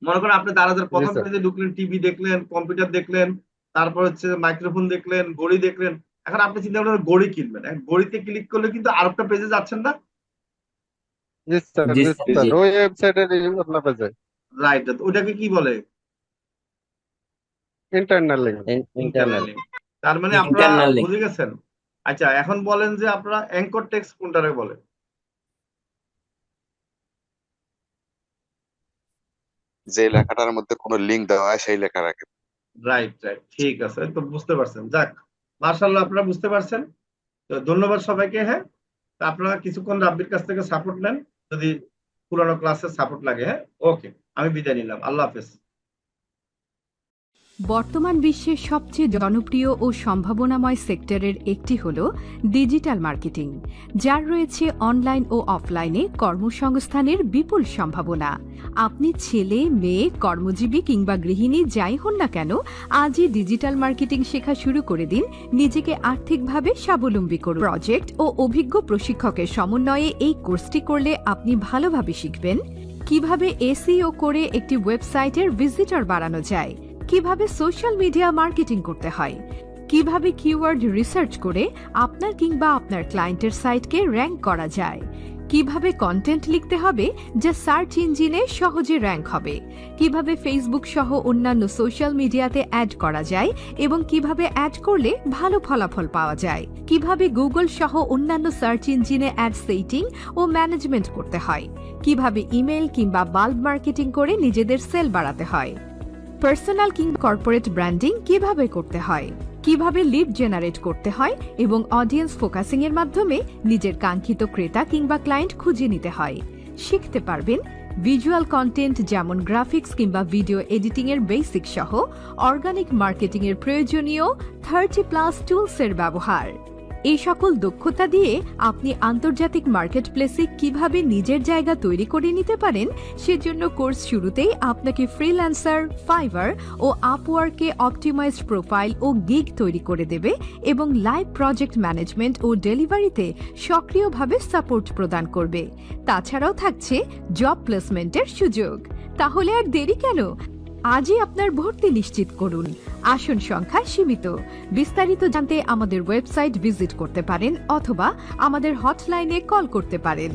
[SPEAKER 1] মনে করেন আপনি দারাজের প্রথম
[SPEAKER 8] স্যার।
[SPEAKER 1] পেজে ঢুকলেন, টিভি দেখলেন, কম্পিউটার দেখলেন, তারপর হচ্ছে মাইক্রোফোন দেখলেন, ঘড়ি দেখলেন। এখন আপনি চিন্তা করেন ঘড়ি কিনবেন, এখন ঘড়িতে ক্লিক করলে কিন্তু আরেকটা পেজে যাচ্ছেন না?
[SPEAKER 8] জি স্যার,
[SPEAKER 9] জি
[SPEAKER 8] জি
[SPEAKER 9] স্যার,
[SPEAKER 8] স্যার,
[SPEAKER 9] জি।
[SPEAKER 8] ওই ওয়েবসাইটের অন্য পেজে
[SPEAKER 1] রাইট, ওটাকে কি বলে?
[SPEAKER 8] Internal link.
[SPEAKER 1] Internal link. তার মানে আপনারা
[SPEAKER 9] Internal link।
[SPEAKER 1] বুঝে গেছেন। আচ্ছা, এখন বলেন যে আপনারা অ্যাঙ্কর টেক্সট কোনটারে বলে?
[SPEAKER 5] যে লেখাটার মধ্যে কোনো লিংক দেওয়া হয় সেই লেখাটাকে।
[SPEAKER 1] রাইট, রাইট, ঠিক আছে, তো বুঝতে পারছেন। যাক, মার্শাল্লাহ আপনারা বুঝতে পারছেন। তো ধন্যবাদ সবাইকে। হ্যাঁ, তো আপনারা কিছুক্ষণ রাব্বির কাছ থেকে সাপোর্ট নেন যদি পুরানো ক্লাসের সাপোর্ট লাগে। হ্যাঁ, ওকে, আমি বিদায় নিলাম, আল্লাহ হাফেজ।
[SPEAKER 10] বর্তমান বিশ্বের সবচেয়ে জনপ্রিয় ও সম্ভাবনাময় সেক্টরের একটি হল ডিজিটাল মার্কেটিং, যার রয়েছে অনলাইন ও অফলাইনে কর্মসংস্থানের বিপুল সম্ভাবনা। আপনি ছেলে, মেয়ে, কর্মজীবী কিংবা গৃহিণী যাই হন না কেন, আজই ডিজিটাল মার্কেটিং শেখা শুরু করে দিন। নিজেকে আর্থিকভাবে স্বাবলম্বী করুন। প্রজেক্ট ও অভিজ্ঞ প্রশিক্ষকের সমন্বয়ে এই কোর্সটি করলে আপনি ভালোভাবে শিখবেন কিভাবে এসইও করে একটি ওয়েবসাইটের ভিজিটর বাড়ানো যায়, কিভাবে সোশ্যাল মিডিয়া মার্কেটিং করতে হয়, কিভাবে কিওয়ার্ড রিসার্চ করে আপনার কিংবা আপনার ক্লায়েন্টের সাইটকে র্যাঙ্ক করা যায়, কিভাবে কন্টেন্ট লিখতে হবে যা সার্চ ইঞ্জিনে সহজে র্যাঙ্ক হবে, কিভাবে ফেসবুক সহ অন্যান্য সোশ্যাল মিডিয়াতে অ্যাড করা যায় এবং কিভাবে অ্যাড করলে ভালো ফলাফল পাওয়া যায়, কিভাবে গুগল সহ অন্যান্য সার্চ ইঞ্জিনে অ্যাড সেটিং ও ম্যানেজমেন্ট করতে হয়, কিভাবে ইমেল কিংবা বাল্ব মার্কেটিং করে নিজেদের সেল বাড়াতে হয়, পার্সোনাল কিংবা কর্পোরেট ব্র্যান্ডিং কিভাবে করতে হয়, কিভাবে লিড জেনারেট করতে হয় এবং অডিয়েন্স ফোকাসিং এর মাধ্যমে নিজের কাঙ্ক্ষিত ক্রেতা কিংবা ক্লায়েন্ট খুঁজে নিতে হয়। শিখতে পারবেন ভিজুয়াল কন্টেন্ট যেমন গ্রাফিক্স কিংবা ভিডিও এডিটিং এর বেসিক সহ অর্গানিক মার্কেটিং এর প্রয়োজনীয় 30+ টুলসের ব্যবহার। এই সকল দক্ষতা দিয়ে আপনি আন্তর্জাতিক মার্কেটপ্লেসে কিভাবে নিজের জায়গা তৈরি করে নিতে পারেন সেজন্য কোর্স শুরুতেই আপনাকে ফ্রিল্যান্সার, ফাইবার ও আপওয়ার্কে অপটিমাইজড প্রোফাইল ও গিগ তৈরি করে দেবে এবং লাইভ প্রজেক্ট ম্যানেজমেন্ট ও ডেলিভারিতে সক্রিয়ভাবে সাপোর্ট প্রদান করবে। তাছাড়াও থাকছে জব প্লেসমেন্টের সুযোগ। তাহলে আর দেরি কেন? আজই আপনার ভর্তি নিশ্চিত করুন। আসন সংখ্যা সীমিত। বিস্তারিত জানতে আমাদের ওয়েবসাইট ভিজিট করতে পারেন অথবা আমাদের হটলাইনে কল করতে পারেন।